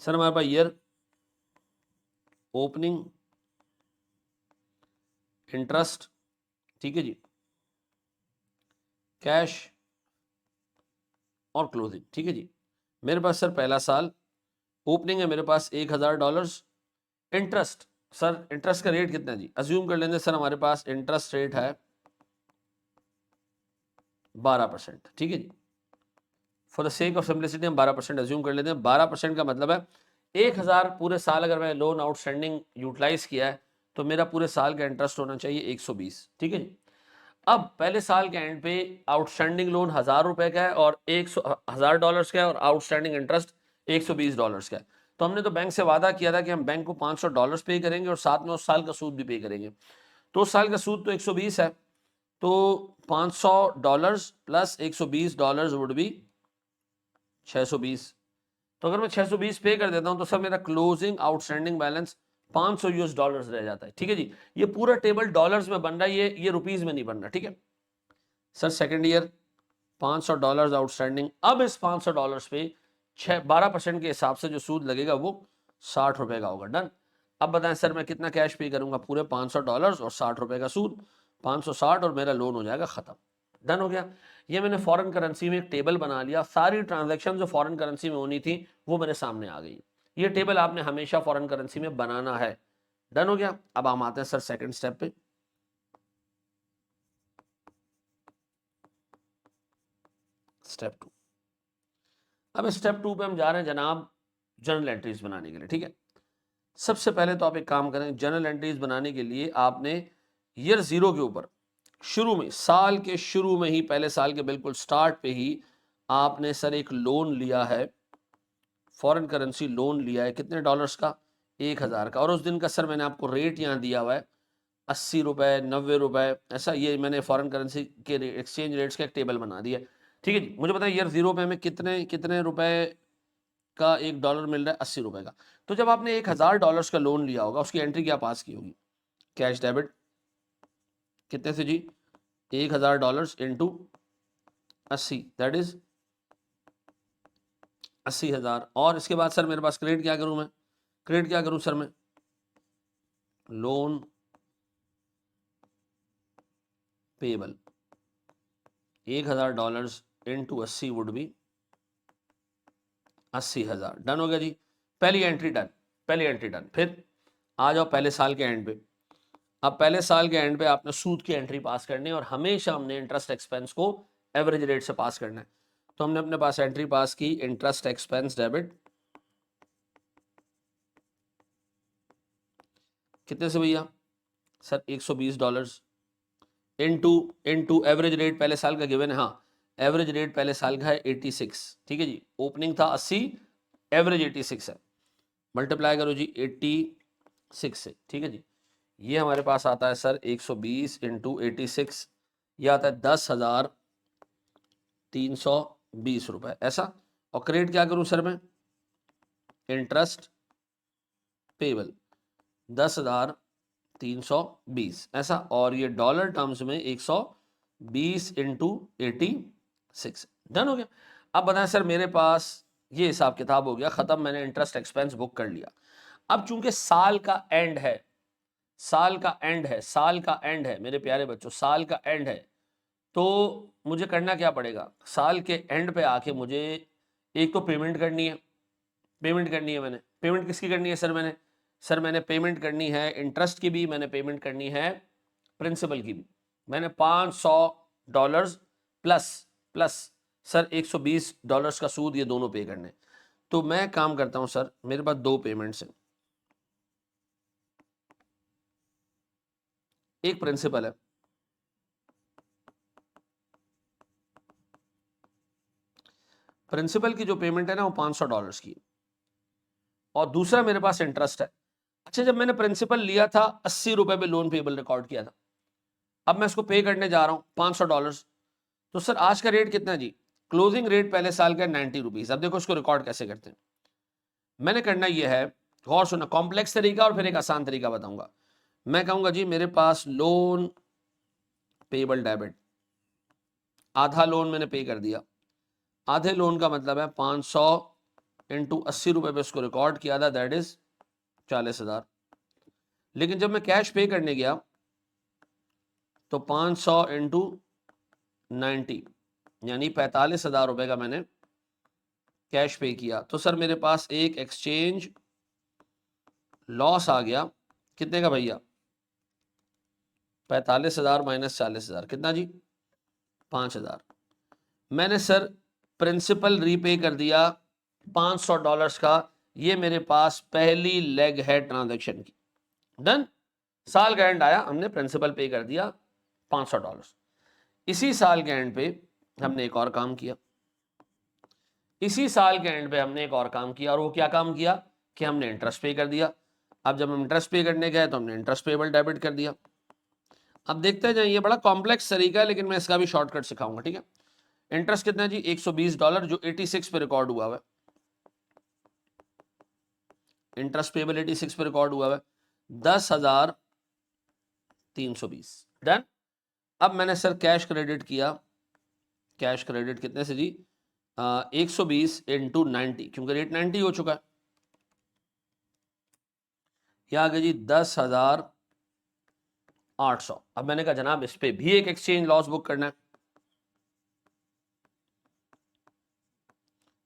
सर हमारे पास ईयर, ओपनिंग, इंटरेस्ट, ठीक है जी, कैश और क्लोजिंग, ठीक है जी। मेरे पास सर पहला साल, ओपनिंग है मेरे पास $1000, इंटरेस्ट, सर इंटरेस्ट का रेट कितना है जी, अज्यूम कर लेंगे सर हमारे पास इंटरेस्ट रेट है 12%, ठीक है जी। For the sake of simplicity हम 12% अज्यूम कर लेते हैं। 12% का मतलब है 1000 पूरे साल अगर मैं लोन आउटस्टैंडिंग यूटिलाइज किया है तो मेरा पूरे साल का इंटरेस्ट होना चाहिए 120, ठीक है जी। अब पहले साल के एंड पे आउटस्टैंडिंग लोन $1000 का है और $1000 का है और आउटस्टैंडिंग इंटरेस्ट $120 का है। तो हमने तो बैंक से वादा किया था कि हम बैंक को $500 पे करेंगे और साथ में उस साल का सूद भी पे करेंगे। तो उस साल का सूद तो 120 है, तो $500 प्लस $120 वुड बी 620। तो अगर मैं 620 पे कर देता हूं तो सर मेरा क्लोजिंग आउटस्टैंडिंग बैलेंस $500 रह जाता है, ठीक है जी। ये पूरा टेबल डॉलर्स में बन रहा है, ये रुपीज में नहीं बन रहा, ठीक है सर। Second year $500 outstanding. अब इस $500 पे 12% के हिसाब से जो सूद लगेगा वो ₹60 का होगा। डन। अब बताएं सर मैं कितना कैश पे करूंगा, पूरे $500 और ₹60 का सूद, 560 और मेरा लोन हो जाएगा खत्म। डन हो गया। ये मैंने फॉरेन करेंसी में एक टेबल बना लिया, सारी ट्रांजैक्शन जो फॉरेन करेंसी में होनी थी वो मेरे सामने आ गई। ये टेबल आपने हमेशा फॉरेन करेंसी में बनाना है। डन हो गया। अब हम आते हैं सर सेकंड स्टेप पे। स्टेप 2। अब स्टेप 2 पे हम जा रहे हैं जनाब जर्नल एंट्रीज बनाने के लिए, ठीक है। सबसे पहले तो आप एक काम करें, जर्नल एंट्रीज बनाने के लिए आपने ईयर 0 के ऊपर शुरू में, साल के शुरू में ही, पहले साल के बिल्कुल स्टार्ट पे ही आपने सर एक लोन लिया है, फॉरेन करेंसी लोन लिया है। कितने डॉलर्स का? 1000 का। और उस दिन का सर मैंने आपको रेट यहाँ दिया हुआ है 80 रुपए, 90 रुपए, ऐसा ये मैंने फॉरेन करेंसी के एक्सचेंज रेट्स का एक टेबल बना दिया। ठीक है जी। मुझे बताएं ईयर 0 पे हमें कितने कितने रुपए का $1 मिल रहा है? 80 रुपए का। तो जब आपने $1000 का लोन लिया होगा उसकी एंट्री क्या पास की होगी? कैश डेबिट कितने से जी? $1000 इंटू 80, दैट इज 80,000। और इसके बाद सर मेरे पास क्रेडिट क्या करूं मैं? क्रेडिट क्या करूं सर मैं? Loan payable $1000 into 80 would be 80,000। Done हो गया जी। पहली एंट्री डन, पहली एंट्री डन। फिर आ जाओ पहले साल के एंड पे। अब पहले साल के एंड पे आपने सूद की एंट्री पास करनी है और हमेशा हमने इंटरेस्ट एक्सपेंस को एवरेज रेट से पास करना है। तो हमने अपने पास एंट्री पास की, इंटरेस्ट एक्सपेंस डेबिट कितने से भैया? Sir $120 into into average rate पहले साल का गिवन है। हाँ, एवरेज रेट पहले साल का है 86, ठीक है जी। ओपनिंग था 80, एवरेज 86 है। मल्टीप्लाई करो जी 86 से, ठीक है जी। ये हमारे पास आता है सर 120 इंटू 86, ये आता है 10,320 रुपए, ऐसा। और क्रेडिट क्या करूं सर मैं? इंटरेस्ट पेबल 10,320, ऐसा। और ये डॉलर टर्म्स में 120 इंटू 86। डन हो गया। अब बताएं सर मेरे पास ये हिसाब किताब हो गया खत्म, मैंने इंटरेस्ट एक्सपेंस बुक कर लिया। अब चूंकि साल का एंड है, साल का एंड है, साल का एंड है मेरे प्यारे बच्चों, साल का एंड है, तो मुझे करना क्या पड़ेगा? साल के एंड पे आके मुझे एक तो पेमेंट करनी है, पेमेंट करनी है मैंने। पेमेंट किसकी करनी है सर? मैंने पेमेंट करनी है इंटरेस्ट की भी, मैंने पेमेंट करनी है प्रिंसिपल की भी। मैंने $500 प्लस प्लस सर $120 का सूद, ये दोनों पे करने। तो मैं काम करता हूं सर, मेरे पास दो पेमेंट्स हैं, एक प्रिंसिपल है, प्रिंसिपल की जो पेमेंट है ना वो $500 की, और दूसरा मेरे पास इंटरेस्ट है। अच्छा, जब मैंने प्रिंसिपल लिया था 80 रुपए पे लोन पेबल रिकॉर्ड किया था, अब मैं इसको पे करने जा रहा हूं $500। तो सर आज का रेट कितना है जी? क्लोजिंग रेट पहले साल का 90 रुपीज। अब देखो इसको रिकॉर्ड कैसे करते हैं। मैंने करना यह है, गौर सुना, कॉम्प्लेक्स तरीका और फिर एक आसान तरीका बताऊंगा। मैं कहूंगा जी मेरे पास लोन पेबल डेबिट, आधा लोन मैंने पे कर दिया, आधे लोन का मतलब है 500 इंटू 80 रुपये पे उसको रिकॉर्ड किया था, दैट इज 40,000। लेकिन जब मैं कैश पे करने गया तो 500 इंटू 90 यानी 45,000 रुपये का मैंने कैश पे किया। तो सर मेरे पास एक एक्सचेंज लॉस आ गया, कितने का भैया? 45,000 माइनस 40,000 कितना जी? 5,000। मैंने सर प्रिंसिपल रीपे कर दिया $500 का। ये मेरे पास पहली लेग है ट्रांजैक्शन की, डन। साल का एंड आया, हमने प्रिंसिपल पे कर दिया $500। इसी साल के एंड पे हमने एक और काम किया, इसी साल के एंड पे हमने एक और काम किया, और वो क्या काम किया कि हमने इंटरेस्ट पे कर दिया। अब जब हम इंटरेस्ट पे करने गए तो हमने इंटरेस्ट पेबल डेबिट कर दिया। अब देखते जाइए, ये बड़ा कॉम्प्लेक्स तरीका है लेकिन मैं इसका भी शॉर्टकट सिखाऊंगा, ठीक है। इंटरेस्ट कितना है जी? $120 जो 86 पे रिकॉर्ड हुआ है। इंटरेस्ट पेबल 86 पे रिकॉर्ड हुआ है, 10,320, डन। अब मैंने सर कैश क्रेडिट किया, कैश क्रेडिट कितने से जी? 120 इंटू 90, क्योंकि रेट 90 हो चुका है। क्या आ गया जी? 10,800। अब मैंने कहा जनाब इस पे भी एक एक्सचेंज लॉस बुक करना है।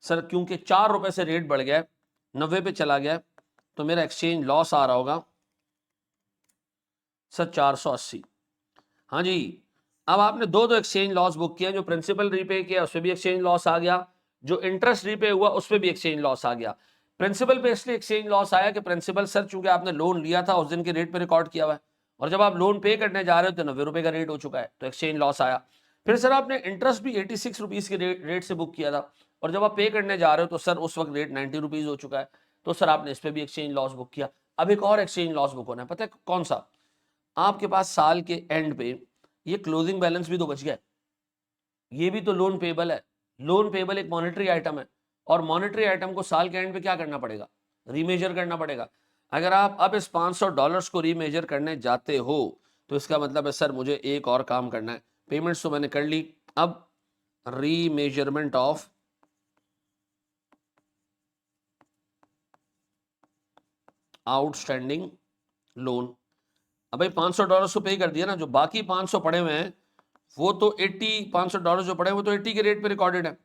सर क्योंकि 4 रुपए से रेट बढ़ गया, 90 पे चला गया, तो मेरा एक्सचेंज लॉस आ रहा होगा सर 480। हाँ जी। अब आपने दो दो एक्सचेंज लॉस बुक किया, जो प्रिंसिपल रीपे किया उस पर भी एक्सचेंज लॉस आ गया, जो इंटरेस्ट रीपे हुआ उस पर भी एक्सचेंज लॉस आ गया। प्रिंसिपल पे इसलिए एक्सचेंज लॉस आया कि प्रिंसिपल सर चूंकि आपने लोन लिया था उस दिन के रेट पे रिकॉर्ड किया हुआ है, और जब आप लोन पे करने जा रहे हो तो 90 रुपए का रेट हो चुका है, तो एक्सचेंज लॉस आया। फिर सर आपने इंटरेस्ट भी 86 रुपीज के रेट से बुक किया था, और जब आप पे करने जा रहे हो तो सर उस वक्त रेट 90 रुपीज हो चुका है, तो सर आपने इस पर भी एक्सचेंज लॉस बुक किया। अब एक और एक्सचेंज लॉस बुक होना है, पता है कौन सा? आपके पास साल के एंड पे ये क्लोजिंग बैलेंस भी तो बच गया, ये भी तो लोन पेबल है। लोन पेबल एक मॉनेटरी आइटम है, और मॉनेटरी आइटम को साल के एंड पे क्या करना पड़ेगा? रीमेजर करना पड़ेगा। अगर आप अब इस $500 को रीमेजर करने जाते हो तो इसका मतलब है सर मुझे एक और काम करना है। पेमेंट्स तो मैंने कर ली, अब रीमेजरमेंट ऑफ आउटस्टैंडिंग लोन। अब भाई $500 तो पे कर दिया ना, जो बाकी 500 पड़े हुए हैं वो तो 80, $500 जो पड़े हैं वो तो 80 के रेट पे रिकॉर्डेड है।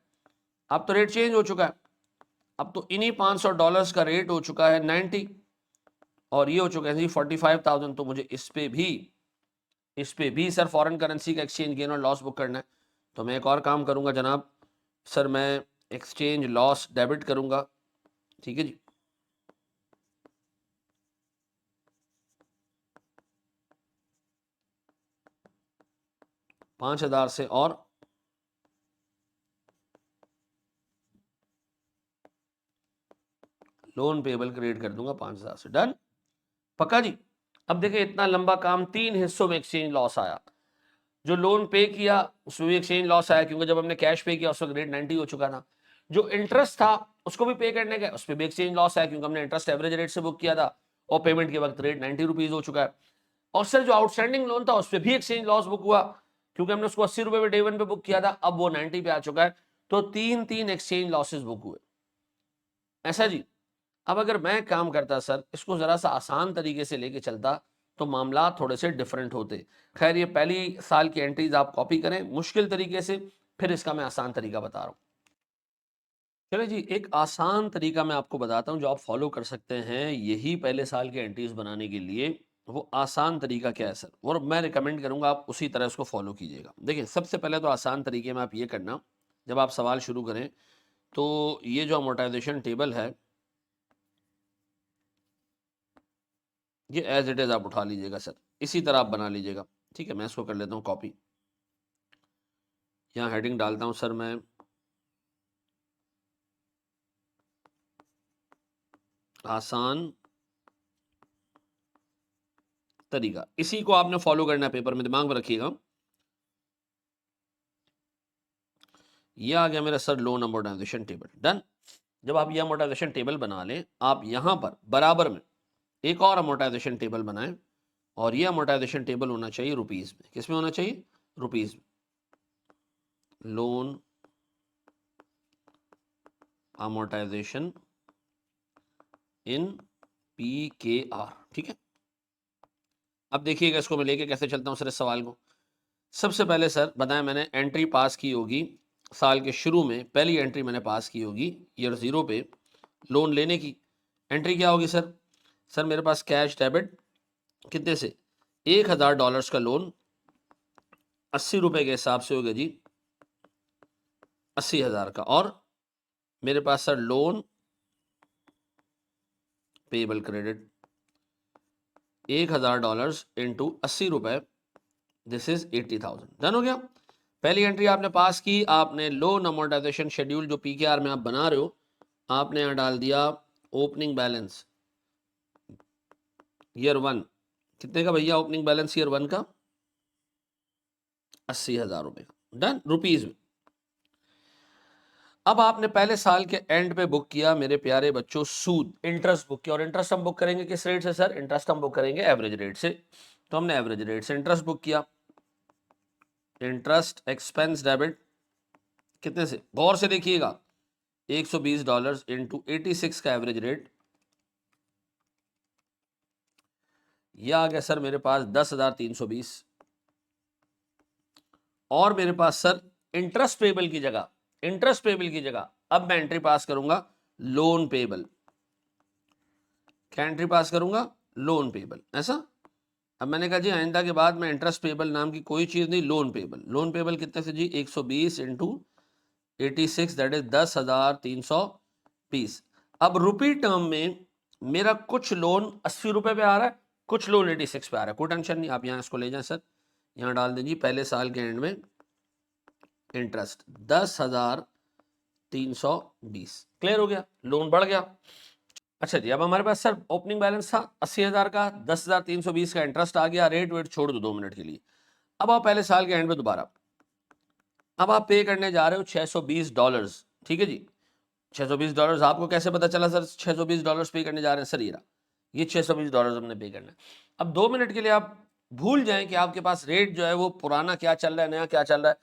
अब तो रेट चेंज हो चुका है, अब तो इन्हीं $500 का रेट हो चुका है 90, और ये हो चुका है जी 45,000। तो मुझे इस पे भी सर फॉरेन करेंसी का एक्सचेंज गेन और लॉस बुक करना है। तो मैं एक और काम करूंगा जनाब, सर मैं एक्सचेंज लॉस डेबिट करूंगा, ठीक है जी। $5,000 से और लोन पेबल क्रिएट कर दूंगा 5,000 से, डन। पक्का जी। अब देखिए इतना लंबा काम 3 हिस्सों में एक्सचेंज लॉस आया। जो लोन पे किया उसमें भी एक्सचेंज लॉस आया, क्योंकि जब हमने कैश पे किया उस वक्त रेट 90 हो चुका था। जो इंटरेस्ट था उसको भी पे करने का, उस पर भी एक्सचेंज लॉस आया, क्योंकि हमने इंटरेस्ट एवरेज रेट से बुक किया था और पेमेंट के वक्त रेट 90 रुपीज हो चुका है। और सर जो आउटस्टैंडिंग लोन था उस पर भी एक्सचेंज लॉस बुक हुआ, क्योंकि हमने उसको 80 रुपए पे डे वन पे बुक किया था, अब वो 90 पे आ चुका है। तो तीन तीन एक्सचेंज लॉसेस बुक हुए, ऐसा जी। अब अगर मैं काम करता सर, इसको जरा सा आसान तरीके से लेके चलता तो मामला थोड़े से डिफरेंट होते। खैर ये पहली साल की एंट्रीज आप कॉपी करें मुश्किल तरीके से, फिर इसका मैं आसान तरीका बता रहा हूँ। चलिए जी, एक आसान तरीका मैं आपको बताता हूँ जो आप फॉलो कर सकते हैं यही पहले साल के एंट्रीज बनाने के लिए। वो आसान तरीका क्या है सर, और मैं रिकमेंड करूँगा आप उसी तरह उसको फॉलो कीजिएगा। देखिए सबसे पहले तो आसान तरीके में आप ये करना, जब आप सवाल शुरू करें तो ये जो अमोर्टाइजेशन टेबल है ये एज इट इज आप उठा लीजिएगा सर, इसी तरह आप बना लीजिएगा। ठीक है, मैं इसको कर लेता हूँ कॉपी। यहाँ हेडिंग डालता हूँ सर मैं आसान तरीका, इसी को आपने फॉलो करना है, पेपर में दिमाग में रखिएगा। ये आ गया मेरा sir loan amortisation table, done. जब आप ये अमोर्टाइजेशन टेबल बना लें, आप यहाँ पर बराबर में एक और अमोर्टाइजेशन टेबल बनाएं, और ये अमोर्टाइजेशन टेबल होना चाहिए रुपीज में। किस में होना चाहिए? रुपीज में। Loan amortization in PKR। ठीक है, अब देखिएगा इसको मैं लेके कैसे चलता हूँ सर इस सवाल को। सबसे पहले सर बताएं, मैंने एंट्री पास की होगी साल के शुरू में, पहली एंट्री मैंने पास की होगी ईयर 0 पे लोन लेने की। एंट्री क्या होगी सर? सर मेरे पास कैश डेबिट कितने से, $1000 का लोन 80 रुपए के हिसाब से हो गया जी 80,000 का, और मेरे पास sir loan payable credit $1000 into 80 रुपए, दिस इज 80,000। डन हो गया। पहली एंट्री आपने पास की, आपने लोन अमोर्टाइजेशन शेड्यूल जो पीकेआर में आप बना रहे हो, आपने यहां डाल दिया ओपनिंग बैलेंस ईयर 1 कितने का भैया, ओपनिंग बैलेंस ईयर 1 का 80,000 रुपए का। डन, रुपीज में। अब आपने पहले साल के एंड पे बुक किया मेरे प्यारे बच्चों सूद, इंटरेस्ट बुक किया, और इंटरेस्ट हम बुक करेंगे किस रेट से सर? इंटरेस्ट हम बुक करेंगे एवरेज रेट से। तो हमने एवरेज रेट से इंटरेस्ट बुक किया। इंटरेस्ट एक्सपेंस डेबिट कितने से, गौर से देखिएगा, $120 इंटू 86 का एवरेज रेट, यह आ गया सर मेरे पास 10,320। और मेरे पास सर इंटरेस्ट पेबल की जगह, इंटरेस्ट पेबल की जगह अब मैं एंट्री पास करूंगा लोन पेबल। क्या एंट्री पास करूंगा? Loan payable. ऐसा, अब मैंने कहा जी आइंदा के बाद मैं इंटरेस्ट पेबल नाम की कोई चीज नहीं, लोन पेबल। लोन पेबल कितने से जी? 120 इंटू 86 दैट इज 10,320। अब रुपी टर्म में मेरा कुछ लोन 80 रुपए पे आ रहा है, कुछ लोन 86 पे आ रहा है, कोई टेंशन नहीं, आप यहां इसको ले जाएं सर, यहां डाल दीजिए पहले साल के एंड में इंटरेस्ट 10,320। क्लियर हो गया, लोन बढ़ गया। अच्छा जी, अब हमारे पास सर ओपनिंग बैलेंस था 80,000 का, 10,320 का इंटरेस्ट आ गया, रेट वेट छोड़ दो 2 मिनट के लिए। अब आप पहले साल के एंड में दोबारा, अब आप पे करने जा रहे हो $620। ठीक है जी, $620। आपको कैसे पता चला सर $620 पे करने जा रहे हैं? सर ये $620 हमने पे करना है। अब 2 मिनट के लिए आप भूल जाएं कि आपके पास रेट जो है वो पुराना क्या चल रहा है, नया क्या चल रहा है।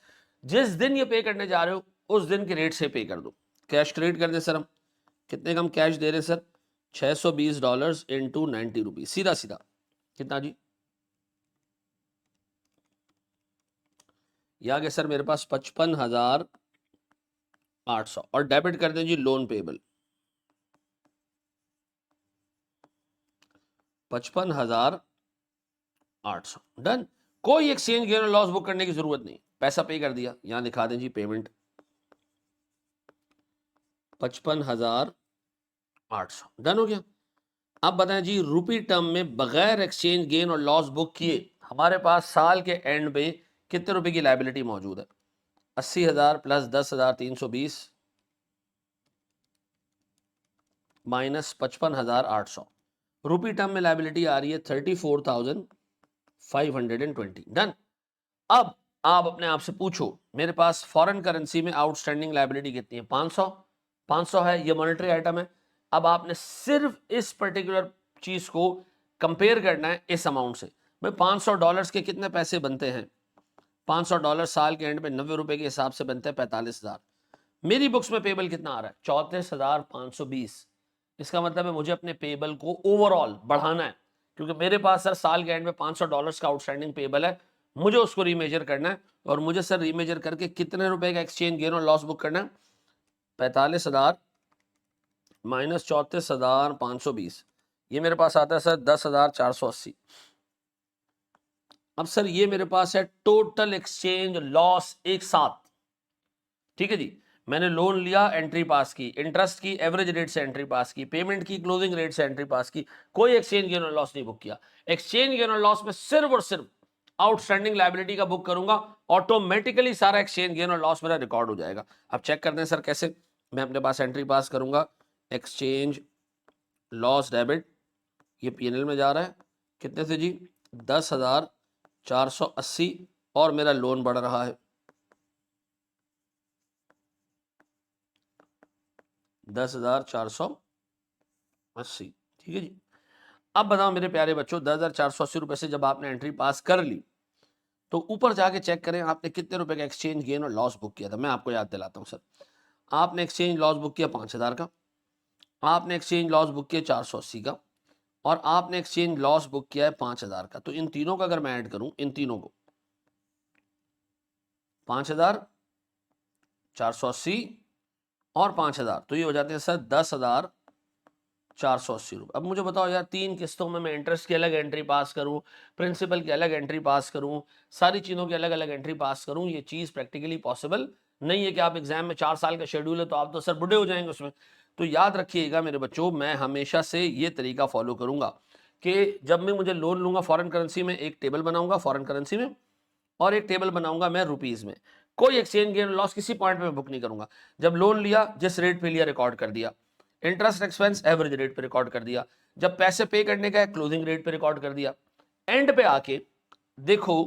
जिस दिन ये पे करने जा रहे हो उस दिन के रेट से पे कर दो। कैश क्रेडिट कर दे सर, हम कितने का हम कैश दे रहे हैं सर? $620 इंटू 90 रुपीज, सीधा सीधा कितना जी? ये आ गया सर मेरे पास 55,800, और डेबिट कर दें जी लोन पेबल 55,800। डन, कोई एक्सचेंज गेन और लॉस बुक करने की जरूरत नहीं, पैसा पे कर दिया, यहां दिखा दें जी पेमेंट 55,800। डन हो गया। अब बताएं जी रुपी टर्म में बगैर एक्सचेंज गेन और लॉस बुक किए हमारे पास साल के एंड पे कितने रुपए की लायबिलिटी मौजूद है? 80,000 प्लस 10,320 माइनस 55,800, रुपी टर्म में लायबिलिटी आ रही है 34,520। डन। अब आप अपने आप से पूछो मेरे पास फॉरेन करेंसी में आउटस्टैंडिंग लायबिलिटी कितनी है? 500 है, ये मॉनेटरी आइटम है। अब आपने सिर्फ इस पर्टिकुलर चीज को कंपेयर करना है इस अमाउंट से। भाई $500 के कितने पैसे बनते हैं? $500 साल के एंड में 90 रुपए के हिसाब से बनते हैं 45,000। मेरी बुक्स में पेबल कितना आ रहा है? 34,520। इसका मतलब है मुझे अपने पेबल को ओवरऑल बढ़ाना है, क्योंकि मेरे पास सर साल के एंड में $500 का आउटस्टैंडिंग पेबल है, मुझे उसको रीमेजर करना है। और मुझे सर रीमेजर करके कितने रुपए का एक्सचेंज गेन और लॉस बुक करना है? 45,000 माइनस 34,520, ये मेरे पास आता है सर 10,480। अब सर ये मेरे पास है टोटल एक्सचेंज लॉस एक साथ। ठीक है जी, मैंने लोन लिया, एंट्री पास की, इंटरेस्ट की एवरेज रेट से एंट्री पास की, पेमेंट की क्लोजिंग रेट से एंट्री पास की, कोई एक्सचेंज गेन और लॉस नहीं बुक किया। एक्सचेंज गेन और लॉस में सिर्फ और सिर्फ आउटस्टैंडिंग लायबिलिटी का बुक करूंगा, ऑटोमेटिकली सारा एक्सचेंज गेन और लॉस मेरा रिकॉर्ड हो जाएगा। अब चेक करते हैं सर कैसे। मैं अपने पास एंट्री पास करूंगा, एक्सचेंज लॉस डेबिट, ये पीएनएल में जा रहा है कितने से जी? 10,480, और मेरा लोन बढ़ रहा है 10,480। ठीक है जी। अब बताओ मेरे प्यारे बच्चों, 10,480 रुपए से जब आपने एंट्री पास कर ली तो ऊपर जाके चेक करें आपने कितने रुपए का एक्सचेंज गेन और लॉस बुक किया था। मैं आपको याद दिलाता हूं सर, आपने एक्सचेंज लॉस बुक किया 5,000 का, आपने एक्सचेंज लॉस बुक किया 480 का, और आपने एक्सचेंज लॉस बुक किया है 5,000 का। तो इन तीनों का अगर मैं ऐड करूं, इन तीनों को 5,000, 480 और 5,000, तो ये हो जाते हैं सर 10,480 रुपये। अब मुझे बताओ यार, 3 किस्तों में मैं इंटरेस्ट की अलग एंट्री पास करूं, प्रिंसिपल की अलग एंट्री पास करूं, सारी चीज़ों की अलग अलग एंट्री पास करूं, ये चीज़ प्रैक्टिकली पॉसिबल नहीं है कि आप एग्जाम में 4 साल का शेड्यूल है तो आप तो सर बुढ़े हो जाएंगे उसमें। तो याद रखिएगा मेरे बच्चों, मैं हमेशा से ये तरीका फॉलो करूंगा कि जब मैं मुझे लोन लूंगा फॉरेन करेंसी में, एक टेबल बनाऊंगा फॉरेन करेंसी में और एक टेबल बनाऊंगा मैं रुपीज़ में। कोई एक्सचेंज गेन लॉस किसी पॉइंट पे मैं बुक नहीं करूंगा। जब लोन लिया जिस रेट पे लिया रिकॉर्ड कर दिया, इंटरेस्ट एक्सपेंस एवरेज रेट पे रिकॉर्ड कर दिया, जब पैसे पे करने का है क्लोजिंग रेट पे रिकॉर्ड कर दिया। एंड पे आके देखो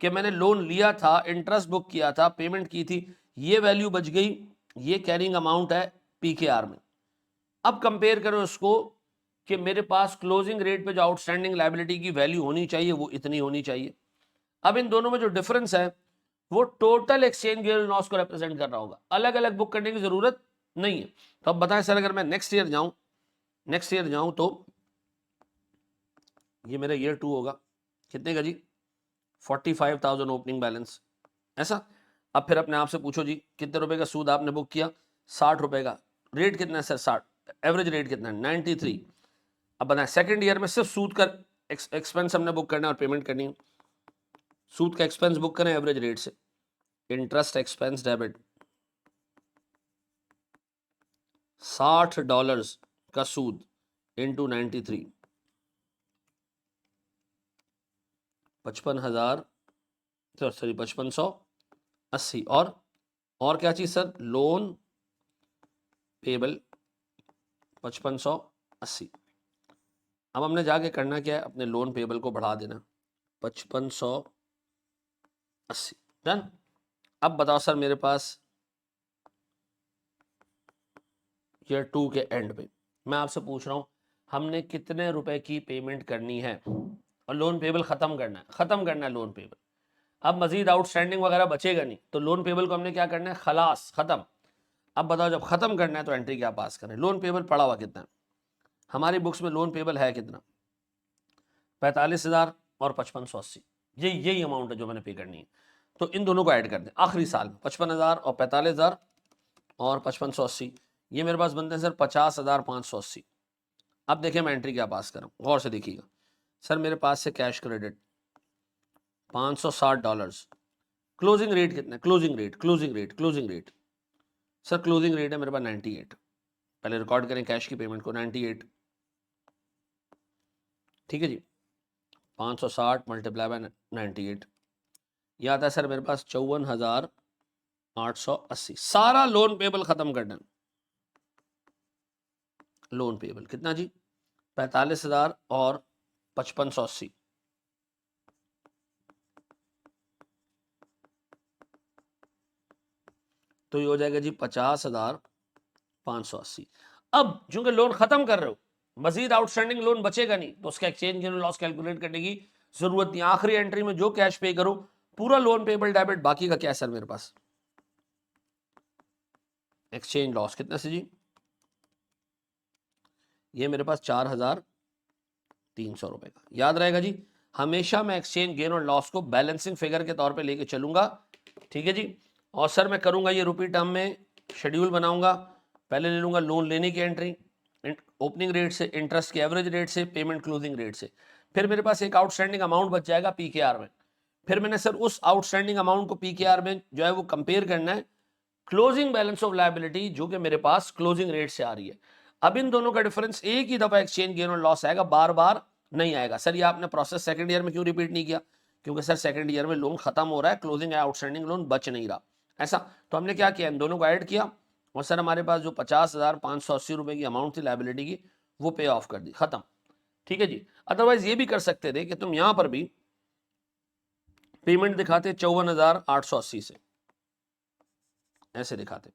कि मैंने लोन लिया था, इंटरेस्ट बुक किया था, पेमेंट की थी, ये वैल्यू बच गई, ये कैरिंग अमाउंट है पीकेआर में। अब कंपेयर करो इसको कि मेरे पास क्लोजिंग रेट पे जो आउटस्टैंडिंग लायबिलिटी की वैल्यू होनी चाहिए वो इतनी होनी चाहिए। अब इन दोनों में जो डिफरेंस है वो टोटल एक्सचेंज गेन लॉस को रिप्रेजेंट कर रहा होगा, अलग अलग बुक करने की जरूरत नहीं है। तो अब बताएं सर, अगर मैं नेक्स्ट ईयर जाऊं तो ये मेरा ईयर 2 होगा, कितने का जी? 45,000 ओपनिंग बैलेंस, ऐसा। अब फिर अपने आप से पूछो जी, कितने रुपए का सूद आपने बुक किया? 60 रुपए का। रेट कितना है सर? 60। एवरेज रेट कितना है? 93। अब बताएं, सेकंड ईयर में सिर्फ सूद का एक्सपेंस हमने बुक करना है और पेमेंट करनी है। सूद का एक्सपेंस बुक करें एवरेज रेट से, इंटरेस्ट एक्सपेंस डेबिट, $60 का सूद इंटू 93, 55,000, सॉरी 5580। और क्या चीज सर? Loan payable 5580। अब हमने जाके करना क्या है? अपने लोन पेबल को बढ़ा देना 5580। डन। अब बताओ सर, मेरे पास ईयर 2 के एंड पे मैं आपसे पूछ रहा हूं हमने कितने रुपए की पेमेंट करनी है और लोन पेबल खत्म करना है लोन पेबल। अब मजीद आउटस्टैंडिंग वगैरह बचेगा नहीं, तो लोन पेबल को हमने क्या करना है? खलास, खत्म। अब बताओ, जब खत्म करना है तो एंट्री क्या पास करें? लोन पेबल पड़ा हुआ कितना है हमारी बुक्स में? लोन पेबल है कितना? 45,000 और 5580। यही अमाउंट है जो मैंने पे करनी है। तो इन दोनों को ऐड कर दें आखिरी साल में, 55,000 और 45,000 और 5580, ये मेरे पास बनते हैं सर 50,580। अब देखिए मैं एंट्री क्या पास कर रहा हूँ, गौर से देखिएगा। सर मेरे पास से कैश क्रेडिट $560। क्लोजिंग रेट कितना है? Closing rate sir, closing rate है मेरे पास 98। पहले रिकॉर्ड करें कैश की पेमेंट को, 98। ठीक है जी, 560 मल्टीप्लाई बाय 98, यह आता है सर मेरे पास 54,880। सारा लोन पेबल खत्म कर दें। लोन पेबल कितना जी? 45,000 और 5580। तो ये हो जाएगा जी 50,580। अब चूंकि लोन खत्म कर रहे हो, मजीद आउटस्टैंडिंग लोन बचेगा नहीं, तो उसका एक्सचेंज गेन लॉस कैलकुलेट करने की जरूरत नहीं। आखिरी एंट्री में जो कैश पे करो पूरा लोन पेबल डेबिट, बाकी का क्या है सर मेरे पास? एक्सचेंज लॉस कितना से जी? ये मेरे पास 4,300 रुपए का। याद रहेगा जी, हमेशा मैं एक्सचेंज गेन और लॉस को बैलेंसिंग फिगर के तौर पे लेके चलूंगा। ठीक है जी। और सर मैं करूंगा ये रुपी टर्म में, शेड्यूल बनाऊंगा। पहले ले लूंगा लोन लेने की एंट्री, ओपनिंग रेट से, इंटरेस्ट के एवरेज रेट से, पेमेंट क्लोजिंग रेट से। फिर मेरे पास एक आउटस्टैंडिंग अमाउंट बच जाएगा पीकेआर में। फिर मैंने सर उस आउटस्टैंडिंग अमाउंट को पीकेआर में जो है वो कंपेयर करना है क्लोजिंग बैलेंस ऑफ लायबिलिटी जो कि मेरे पास क्लोजिंग रेट से आ रही है। अब इन दोनों का डिफरेंस एक ही दफा एक्सचेंज गेन और लॉस आएगा, बार बार नहीं आएगा। सर ये आपने प्रोसेस सेकंड ईयर में क्यों रिपीट नहीं किया? क्योंकि सर सेकंड ईयर में लोन खत्म हो रहा है, क्लोजिंग है, आउटस्टैंडिंग लोन बच नहीं रहा, ऐसा। तो हमने क्या किया, इन दोनों को ऐड किया और सर हमारे पास जो 50,580 रुपए की अमाउंट थी लायबिलिटी की, वो पे ऑफ कर दी, खत्म। ठीक है जी। अदरवाइज ये भी कर सकते थे कि तुम यहां पर भी पेमेंट दिखाते 54,880 से, ऐसे दिखाते,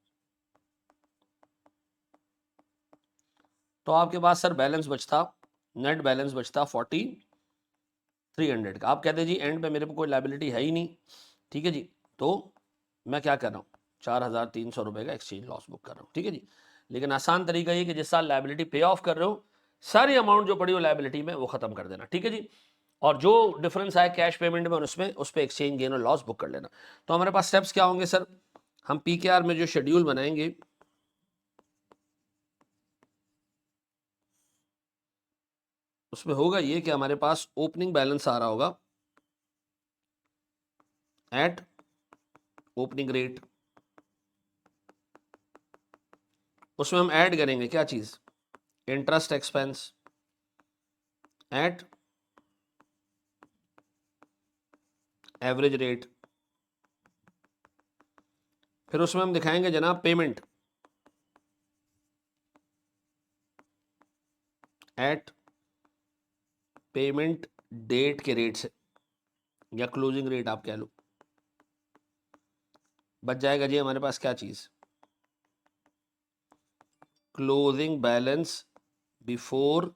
तो आपके पास सर बैलेंस बचता, नेट बैलेंस बचता 4300 का। आप कहते जी एंड पे मेरे को कोई लायबिलिटी है ही नहीं। ठीक है जी, तो मैं क्या कर रहा हूँ, 4,300 रुपये का एक्सचेंज लॉस बुक कर रहा हूँ, ठीक है जी। लेकिन आसान तरीका ये कि जिस साल लायबिलिटी पे ऑफ कर रहे हो सारी अमाउंट जो पड़ी हो लायबिलिटी में वो खत्म कर देना, ठीक है जी। और जो डिफरेंस आए कैश पेमेंट में उसमें उस पर एक्सचेंज गेन और लॉस बुक कर लेना। तो हमारे पास स्टेप्स क्या होंगे सर? हम पीकेआर में जो शेड्यूल बनाएंगे उसमें होगा ये कि हमारे पास ओपनिंग बैलेंस आ रहा होगा एट ओपनिंग रेट, उसमें हम ऐड करेंगे क्या चीज? Interest expense eight average rate. फिर उसमें हम दिखाएंगे जनाब पेमेंट एट पेमेंट डेट के रेट से या क्लोजिंग रेट आप कह लो। बच जाएगा जी हमारे पास क्या चीज? Closing balance before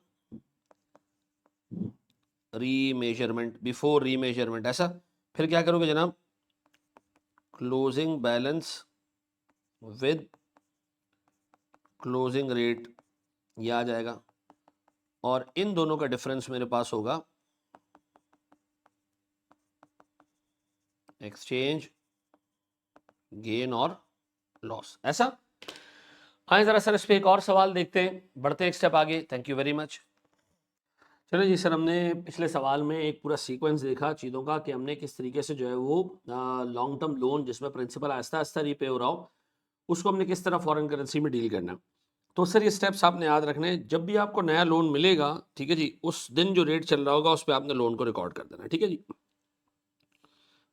remeasurement, before remeasurement ऐसा। फिर क्या करोगे जनाब? Closing balance with closing rate, ये आ जाएगा। और इन दोनों का डिफरेंस मेरे पास होगा एक्सचेंज गेन और लॉस, ऐसा। आए जरा सर इस पे एक और सवाल देखते हैं, बढ़ते हैं एक स्टेप आगे। Thank you very much. चलिए जी सर, हमने पिछले सवाल में एक पूरा सीक्वेंस देखा चीज़ों का कि हमने किस तरीके से जो है वो लॉन्ग टर्म लोन जिसमें प्रिंसिपल आहिस्ता आहिस्ता रीपे हो रहा हो उसको हमने किस तरह फॉरेन करेंसी में डील करना है। तो सर ये स्टेप्स आपने याद रखने हैं। जब भी आपको नया लोन मिलेगा, ठीक है जी, उस दिन जो रेट चल रहा होगा उस पर आपने लोन को रिकॉर्ड कर देना है, ठीक है जी,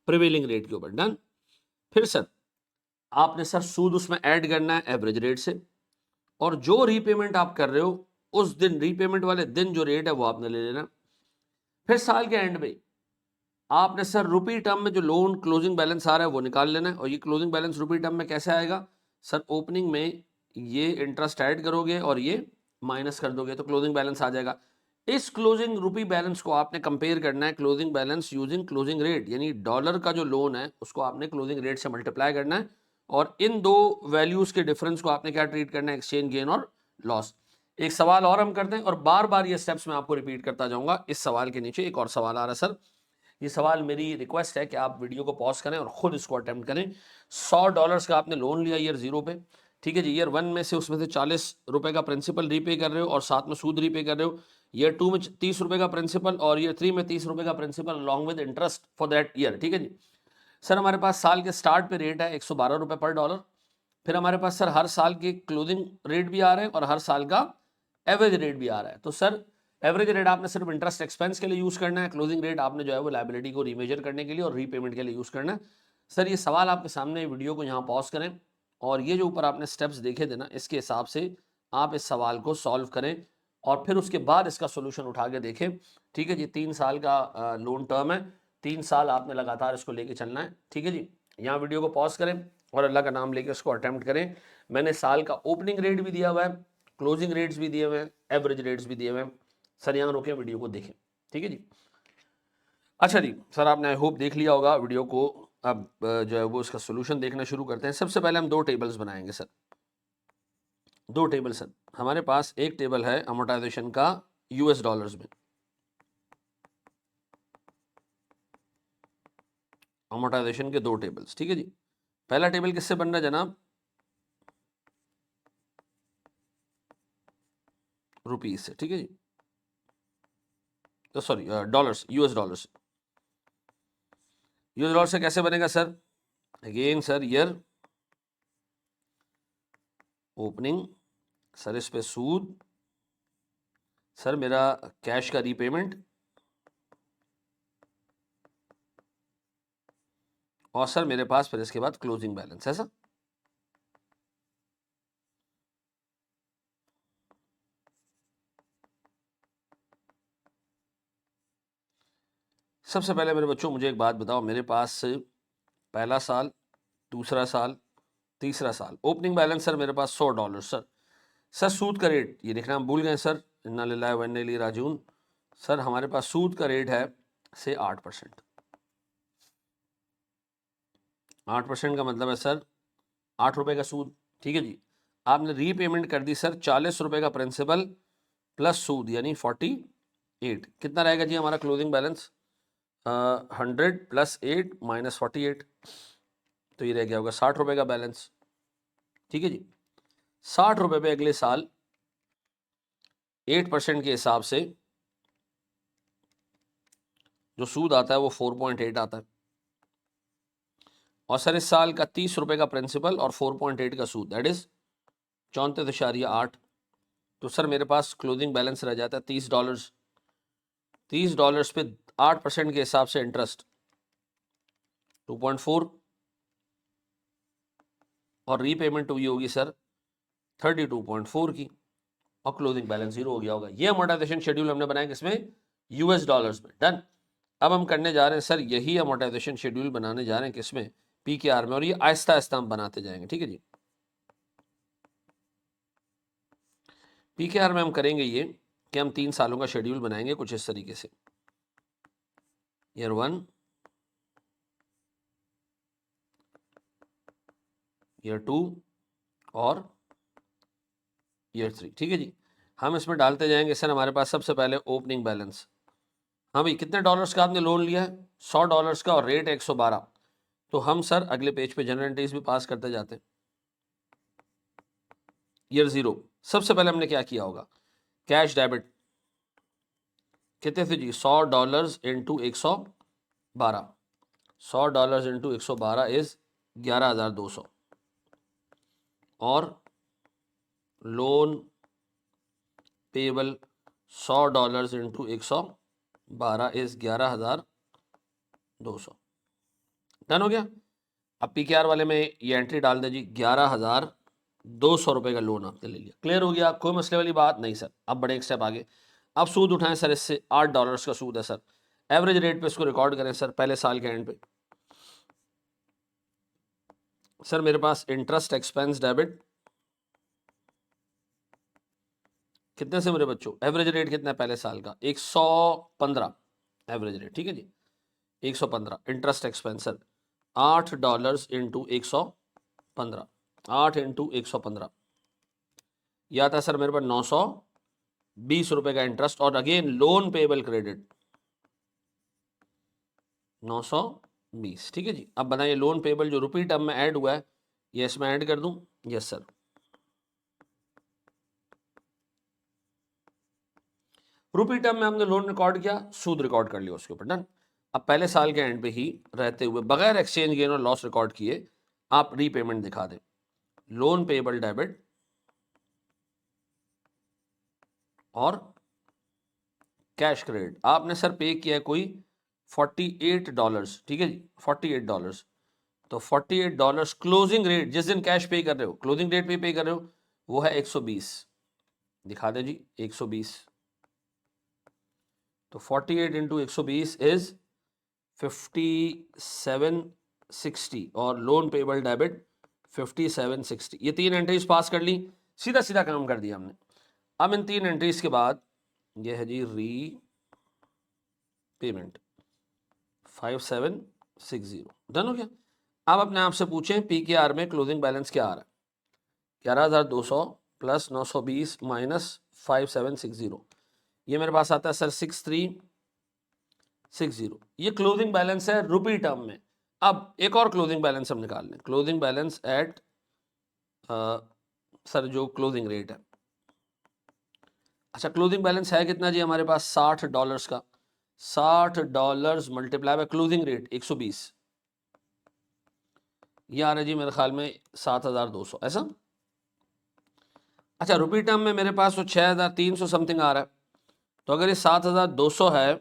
प्रिवेलिंग रेट के ऊपर। डन। फिर सर आपने सर सूद उसमें ऐड करना है एवरेज रेट से, और जो रीपेमेंट आप कर रहे हो उस दिन रीपेमेंट वाले दिन जो रेट है वो आपने ले लेना। फिर साल के एंड में आपने सर रुपी टर्म में जो लोन क्लोजिंग बैलेंस आ रहा है वो निकाल लेना है। और ये क्लोजिंग बैलेंस रुपी टर्म में कैसे आएगा सर? ओपनिंग में ये इंटरेस्ट ऐड करोगे और ये माइनस कर दोगे तो क्लोजिंग बैलेंस आ जाएगा। इस क्लोजिंग रुपी बैलेंस को आपने कंपेयर करना है closing balance using closing rate, यानी डॉलर का जो लोन है उसको आपने क्लोजिंग रेट से मल्टीप्लाई करना है। और इन दो वैल्यूज के डिफरेंस को आपने क्या ट्रीट करना है? एक्सचेंज गेन और लॉस। एक सवाल और हम करते हैं और बार बार ये स्टेप्स मैं आपको रिपीट करता जाऊंगा। इस सवाल के नीचे एक और सवाल आ रहा है सर। ये सवाल मेरी रिक्वेस्ट है कि आप वीडियो को पॉज करें और खुद इसको अटेम्प्ट करें। $100 का आपने लोन लिया ईयर 0 पे, ठीक है जी। ईयर 1 में से उसमें से 40 रुपए का प्रिंसिपल रीपे कर रहे हो और साथ में सूद रीपे कर रहे हो। ईयर 2 में 30 रुपए का प्रिंसिपल और ईयर 3 में 30 रुपए का principal along with interest for that year, ठीक है जी। सर हमारे पास साल के स्टार्ट पे रेट है 112 रुपए पर डॉलर। फिर हमारे पास सर हर साल के क्लोजिंग रेट भी आ रहे हैं और हर साल का एवरेज रेट भी आ रहा है। तो सर एवरेज रेट आपने सिर्फ इंटरेस्ट एक्सपेंस के लिए यूज करना है, क्लोजिंग रेट आपने जो है वो लायबिलिटी को रीमेजर करने के लिए और रीपेमेंट के लिए यूज करना है। सर ये सवाल आपके सामने, वीडियो को यहाँ पॉज करें और ये जो ऊपर आपने स्टेप्स देखे थे ना, इसके हिसाब से आप इस सवाल को सॉल्व करें और फिर उसके बाद इसका सोल्यूशन उठा के देखें, ठीक है जी। 3 साल का लोन टर्म है, 3 साल आपने लगातार इसको लेके चलना है, ठीक है जी। यहाँ वीडियो को पॉज करें और अल्लाह का नाम लेके इसको अटेम्प्ट करें। मैंने साल का ओपनिंग रेट भी दिया हुआ है, क्लोजिंग रेट्स भी दिए हुए हैं, एवरेज रेट्स भी दिए हुए हैं। सर यहाँ रोके वीडियो को देखें, ठीक है जी। अच्छा जी सर, आपने आई होप देख लिया होगा वीडियो को। अब जो है वो इसका सोल्यूशन देखना शुरू करते हैं। सबसे पहले हम 2 टेबल्स बनाएंगे सर। 2 टेबल सर हमारे पास, एक टेबल है अमोर्टाइजेशन का यूएस डॉलर्स में, अमोर्टाइजेशन के 2 टेबल्स, ठीक है जी। पहला टेबल किससे बन रहा है जनाब? रुपीज से, ठीक है जी। तो sorry dollars, US dollars. US dollar से कैसे बनेगा sir? Again sir year opening, sir इस पे सूद, सर मेरा कैश का रीपेमेंट और सर मेरे पास फिर इसके बाद क्लोजिंग बैलेंस, ऐसा। सबसे पहले मेरे बच्चों मुझे एक बात बताओ, मेरे पास पहला साल, दूसरा साल, तीसरा साल, ओपनिंग बैलेंस सर मेरे पास $100 सर। सर सूद का रेट ये देखना हम भूल गए सर, इन्ना लिल्लाहि व इन्ना इलैहि राजिऊन। सर हमारे पास सूद का रेट है से 8%। 8% का मतलब है सर ₹8 का सूद, ठीक है जी। आपने रीपेमेंट कर दी सर ₹40 का प्रिंसिपल प्लस सूद यानी 48। कितना रहेगा जी हमारा क्लोजिंग बैलेंस? 100 + 8 - 48, तो ये रह गया होगा ₹60 का बैलेंस, ठीक है जी। ₹60 पे अगले साल 8% के हिसाब से जो सूद आता है वो 4.8 आता है, और सर इस साल का ₹30 का प्रिंसिपल और 4.8 का सूद, दैट इज $34.8। तो सर मेरे पास क्लोजिंग बैलेंस रह जाता है $30। $30 पे 8% के हिसाब से इंटरेस्ट 2.4, और रीपेमेंट हुई होगी सर 32.4 की, और क्लोजिंग बैलेंस 0 हो गया होगा। ये अमोर्टाइजेशन शेड्यूल हमने बनाया किसमें? US डॉलर्स में। डन। अब हम करने जा रहे हैं सर यही अमोर्टाइजेशन शेड्यूल बनाने जा रहे हैं किसमें? PKR में, और ये आहिस्ता आहिस्ता हम बनाते जाएंगे, ठीक है जी। PKR में हम करेंगे ये कि हम 3 सालों का शेड्यूल बनाएंगे कुछ इस तरीके से, ईयर 1, ईयर 2 और ईयर 3, ठीक है जी। हम इसमें डालते जाएंगे सर हमारे पास सबसे पहले ओपनिंग बैलेंस। हाँ भाई, कितने डॉलर्स का आपने लोन लिया है? $100 का, और रेट 112। तो हम सर अगले पेज पे जनरल एंट्रीज भी पास करते जाते हैं। ईयर 0, सबसे पहले हमने क्या किया होगा? कैश डेबिट कितने थे जी? $100 इंटू 112, $100 इंटू 112 इज 11,200, और loan payable $100 into 112 is 11,200। Done हो गया। अब PKR वाले में ये एंट्री डाल दे जी, 11,200 रुपये का लोन आपने ले लिया। क्लियर हो गया? कोई मसले वाली बात नहीं सर। अब बड़े एक स्टेप आगे, अब सूद उठाएं सर, इससे $8 का सूद है सर। एवरेज रेट पे इसको रिकॉर्ड करें सर पहले साल के एंड पे। सर मेरे पास इंटरेस्ट एक्सपेंस डेबिट कितने से मेरे बच्चों? एवरेज रेट कितना है पहले साल का? 115 एवरेज रेट, ठीक है जी। 115 interest expense sir, $8 into 115, 8 into 115, यह आता है सर मेरे पास 920 रुपए का इंटरेस्ट, और अगेन लोन पेबल क्रेडिट 920, ठीक है जी। अब बताइए लोन पेबल जो रुपी टर्म में ऐड हुआ है, ये इसमें ऐड कर दूं? Yes sir. रुपी टर्म में हमने लोन रिकॉर्ड किया, सूद रिकॉर्ड कर लिया उसके ऊपर। डन। अब पहले साल के एंड पे ही रहते हुए बगैर एक्सचेंज गेन और लॉस रिकॉर्ड किए आप रीपेमेंट दिखा दें। लोन पेबल डेबिट और कैश क्रेडिट, आपने सर पे किया है कोई $48, ठीक है जी, $48। तो $48 क्लोजिंग रेट, जिस दिन कैश पे कर रहे हो, क्लोजिंग डेट पे कर रहे हो, वो है 120। दिखा दे जी 120। तो 48 इंटू 120 इज 5760, और लोन पेबल डेबिट 5760। ये 3 एंट्रीज पास कर ली, सीधा सीधा काम कर दिया हमने। अब इन 3 एंट्रीज के बाद ये है जी री पेमेंट 5760। डन हो गया। अब अपने आप से पूछें PKR में क्लोजिंग बैलेंस क्या आ रहा है? 11,200 प्लस 920 माइनस 5760, ये मेरे पास आता है सर 6360। ये क्लोजिंग बैलेंस है रुपी टर्म में। अब एक और क्लोजिंग बैलेंस हम निकाल लें, क्लोजिंग बैलेंस एट सर जो क्लोजिंग रेट है। अच्छा, क्लोजिंग बैलेंस है कितना जी हमारे पास? $60 का। $60 मल्टीप्लाई बाय क्लोजिंग रेट 120, ये आ रहा है जी मेरे ख्याल में 7,200, ऐसा। अच्छा, रुपी टर्म में मेरे पास वो 6,300 समथिंग आ रहा है। तो अगर ये 7,200 है,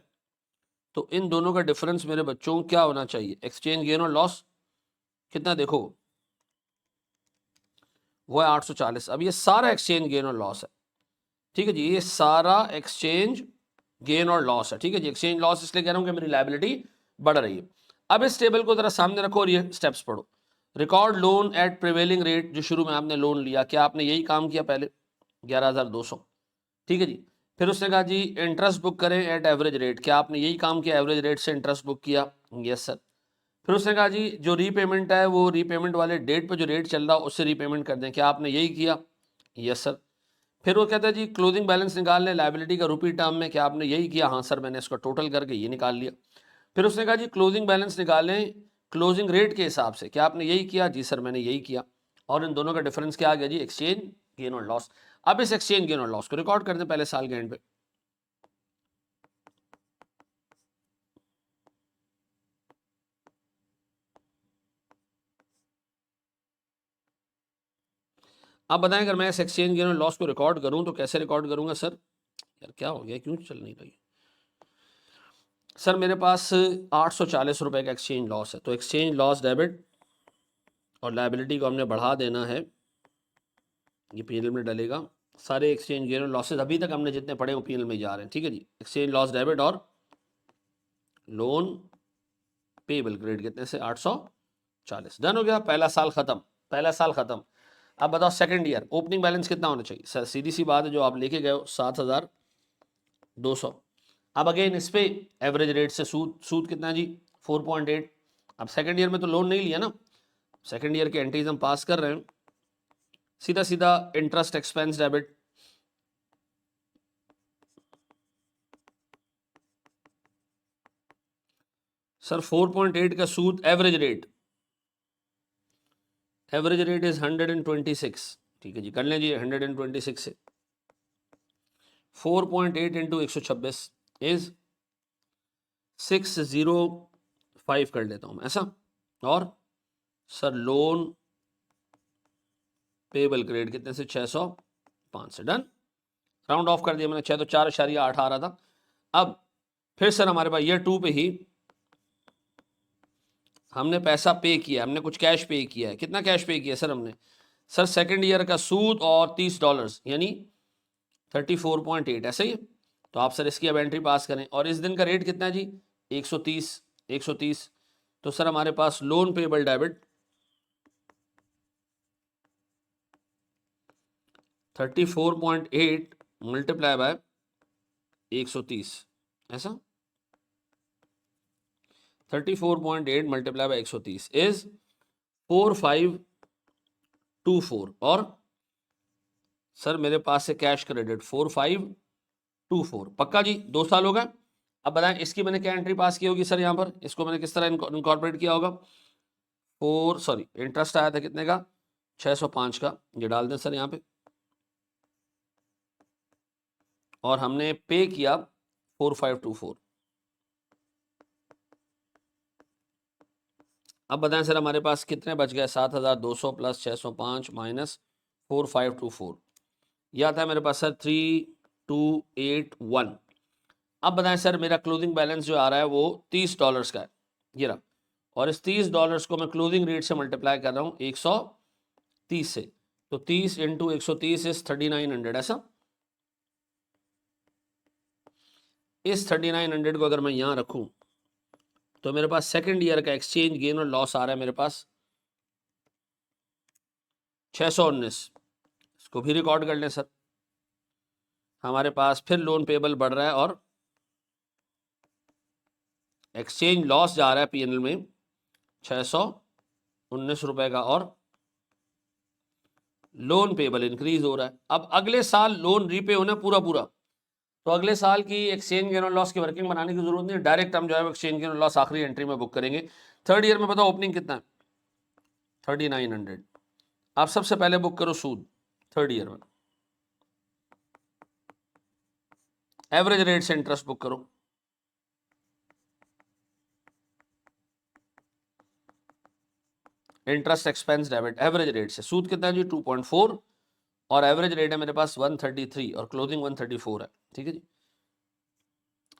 तो इन दोनों का डिफरेंस मेरे बच्चों क्या होना चाहिए? एक्सचेंज गेन और लॉस कितना देखो, वो है 840। अब ये सारा एक्सचेंज गेन और लॉस है, ठीक है जी, ये सारा एक्सचेंज गेन और लॉस है, ठीक है जी। एक्सचेंज लॉस इसलिए कह रहा हूं कि मेरी लायबिलिटी बढ़ रही है। अब इस टेबल को जरा सामने रखो और ये स्टेप्स पढ़ो। Record loan eight prevailing rate, जो शुरू में आपने लोन लिया, क्या आपने यही काम किया पहले? 11,200, ठीक है जी। फिर उसने कहा जी इंटरेस्ट बुक करें एट एवरेज रेट, क्या आपने यही काम किया? एवरेज रेट से इंटरेस्ट बुक किया? Yes sir. फिर उसने कहा जी जो रीपेमेंट है वो रीपेमेंट वाले डेट पे जो रेट चल रहा है उससे रीपेमेंट कर दें, क्या आपने यही किया? Yes sir. फिर वो कहता है जी क्लोजिंग बैलेंस निकाल लें लायबिलिटी का रुपी टर्म में, क्या आपने यही किया? हाँ सर, मैंने इसको टोटल करके ये निकाल लिया। फिर उसने कहा जी क्लोजिंग बैलेंस निकालें क्लोजिंग रेट के हिसाब से, क्या आपने यही किया? जी सर, मैंने यही किया। और इन दोनों का डिफरेंस क्या आ गया जी? एक्सचेंज गेन और लॉस। अब इस एक्सचेंज गेन और लॉस को रिकॉर्ड कर दें पहले साल के एंड पे। अब बताएं अगर मैं इस एक्सचेंज गेन और लॉस को रिकॉर्ड करूं तो कैसे रिकॉर्ड करूंगा? सर यार क्या हो गया, क्यों चल नहीं रही? सर मेरे पास 840 रुपए का एक्सचेंज लॉस है, तो एक्सचेंज लॉस डेबिट और लायबिलिटी को हमने बढ़ा देना है, ये पीएनएल में डलेगा। सारे एक्सचेंज गेन और लॉसेस अभी तक हमने जितने पढ़े वो पीएनएल में जा रहे हैं, ठीक है जी। एक्सचेंज लॉस डेबिट और लोन पेबल क्रेडिट कितने से? 840। डन हो गया, पहला साल खत्म, पहला साल खत्म। अब बताओ सेकंड ईयर ओपनिंग बैलेंस कितना होना चाहिए? सर सीधी सी बात है, जो आप लेके गए हो 7200। अब अगेन इस पे एवरेज रेट से सूद, सूद कितना है जी? 4.8। अब सेकंड ईयर में तो लोन नहीं लिया ना, सेकंड ईयर के एंट्रीज हम पास कर रहे हैं, सीधा सीधा इंटरेस्ट एक्सपेंस डेबिट। सर 4.8 का सूद average rate, average rate is 126, ठीक है जी, कर लें जी 126 से 4.8 इंटू 126 इज 605 कर लेता हूं मैं ऐसा। और सर लोन पेबल क्रेडिट कितने से? 605 से। डन, राउंड ऑफ कर दिया मैंने, 6 तो 4.8 आ रहा था। अब फिर सर हमारे पास ईयर 2 पे ही हमने पैसा पे किया, हमने कुछ कैश पे किया है। कितना कैश पे किया सर हमने? सर सेकंड ईयर का सूद और $30 यानी 34.8, ऐसे ही। तो आप सर इसकी अब एंट्री पास करें। और इस दिन का रेट कितना है जी? 130, 130। तो सर हमारे पास loan payable debit 34.8 multiply by 130, ऐसा 34.8 मल्टीप्लाई बाय 130 इज 4524। और सर मेरे पास से कैश क्रेडिट 4524, पक्का जी 2 साल हो गए। अब बताएं इसकी मैंने क्या एंट्री पास की होगी सर? यहाँ पर इसको मैंने किस तरह इनकॉर्पोरेट किया होगा? इंटरेस्ट आया था कितने का? 605 का, ये डाल दें सर यहाँ पे। और हमने पे किया 4524। अब बताएं सर हमारे पास कितने बच गए? 7200 प्लस 605 माइनस 4524, यह आता है मेरे पास सर 3281। अब बताएं सर मेरा क्लोजिंग बैलेंस जो आ रहा है वो $30 का है, ये रहा। और इस $30 को मैं क्लोजिंग रेट से मल्टीप्लाई कर रहा हूँ 130 से, तो 30 इंटू 130 इज 3900, ऐसा। इस 3900 को अगर मैं यहाँ रखूँ तो मेरे पास सेकंड ईयर का एक्सचेंज गेन और लॉस आ रहा है मेरे पास 619। इसको भी रिकॉर्ड कर लें सर। हमारे पास फिर लोन पेबल बढ़ रहा है और एक्सचेंज लॉस जा रहा है पीएनएल में 619 रुपए का, और लोन पेबल इंक्रीज हो रहा है। अब अगले साल लोन रीपे होना पूरा पूरा, तो अगले साल की एक्सचेंज गेन और लॉस की वर्किंग बनाने की जरूरत नहीं है, डायरेक्ट हम जो है एक्सचेंज गेन और लॉस आखिरी एंट्री में बुक करेंगे। थर्ड ईयर में बताओ ओपनिंग कितना है? 3900। आप सबसे पहले बुक करो सूद थर्ड ईयर में, एवरेज रेट से इंटरेस्ट बुक करो। Interest expense debit average rate से, सूद कितना है जी? 2.4, और एवरेज रेट है मेरे पास 133 और क्लोजिंग 134 है, ठीक है जी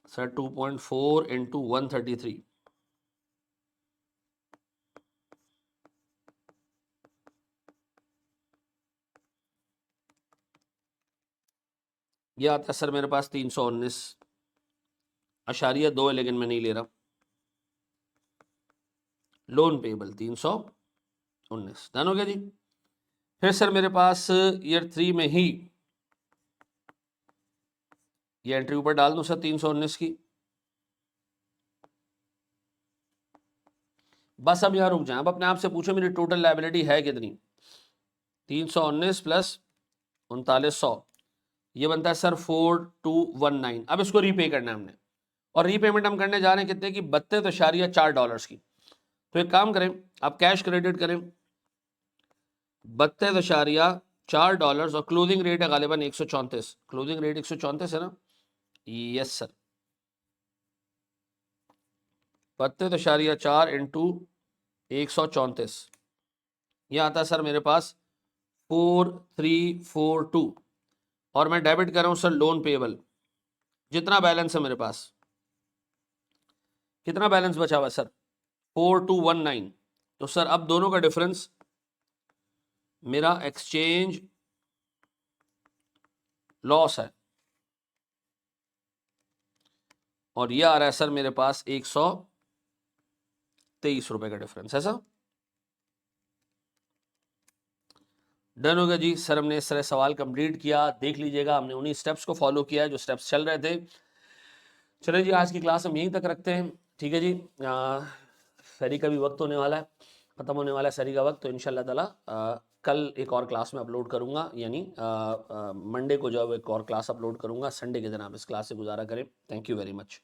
सर। 2.4 इंटू 133, ये आता है सर मेरे पास 319.2 है, लेकिन मैं नहीं ले रहा। लोन पेबल 319, डन हो गया जी। फिर सर मेरे पास ईयर 3 में ही ये एंट्री ऊपर डाल दूं सर 319 की। बस अब यहाँ रुक जाए, अब अपने आप से पूछो मेरी टोटल लायबिलिटी है कितनी। 319 प्लस 3900, ये बनता है सर 4219। अब इसको रीपे करना है हमने, और रीपेमेंट हम करने जा रहे हैं कितने की, $32.4 की। तो एक काम करें, आप कैश क्रेडिट करें $32.4, और क्लोजिंग रेट है गालिबन 134, क्लोजिंग रेट 134 है ना, यस सर। 32.4 इंटू 134, यह आता है सर मेरे पास 4342, और मैं डेबिट कर रहा हूं सर लोन पेबल। जितना बैलेंस है मेरे पास, कितना बैलेंस बचा हुआ सर, 4219। तो सर अब दोनों का डिफरेंस मेरा एक्सचेंज लॉस है, और ये आ रहा है सर मेरे पास 123 रुपए का डिफरेंस है सर। डन हो गया जी सर, हमने इस तरह सवाल कंप्लीट किया, देख लीजिएगा हमने उन्हीं स्टेप्स को फॉलो किया है जो स्टेप्स चल रहे थे। चलिए जी, आज की क्लास हम यहीं तक रखते हैं, ठीक है जी। सरी का भी वक्त होने वाला है, ख़त्म होने वाला है सरी का वक्त, तो इंशाल्लाह ताला कल एक और क्लास में अपलोड करूँगा, यानी मंडे को जो एक और क्लास अपलोड करूँगा, संडे के दिन आप इस क्लास से गुजारा करें। Thank you very much.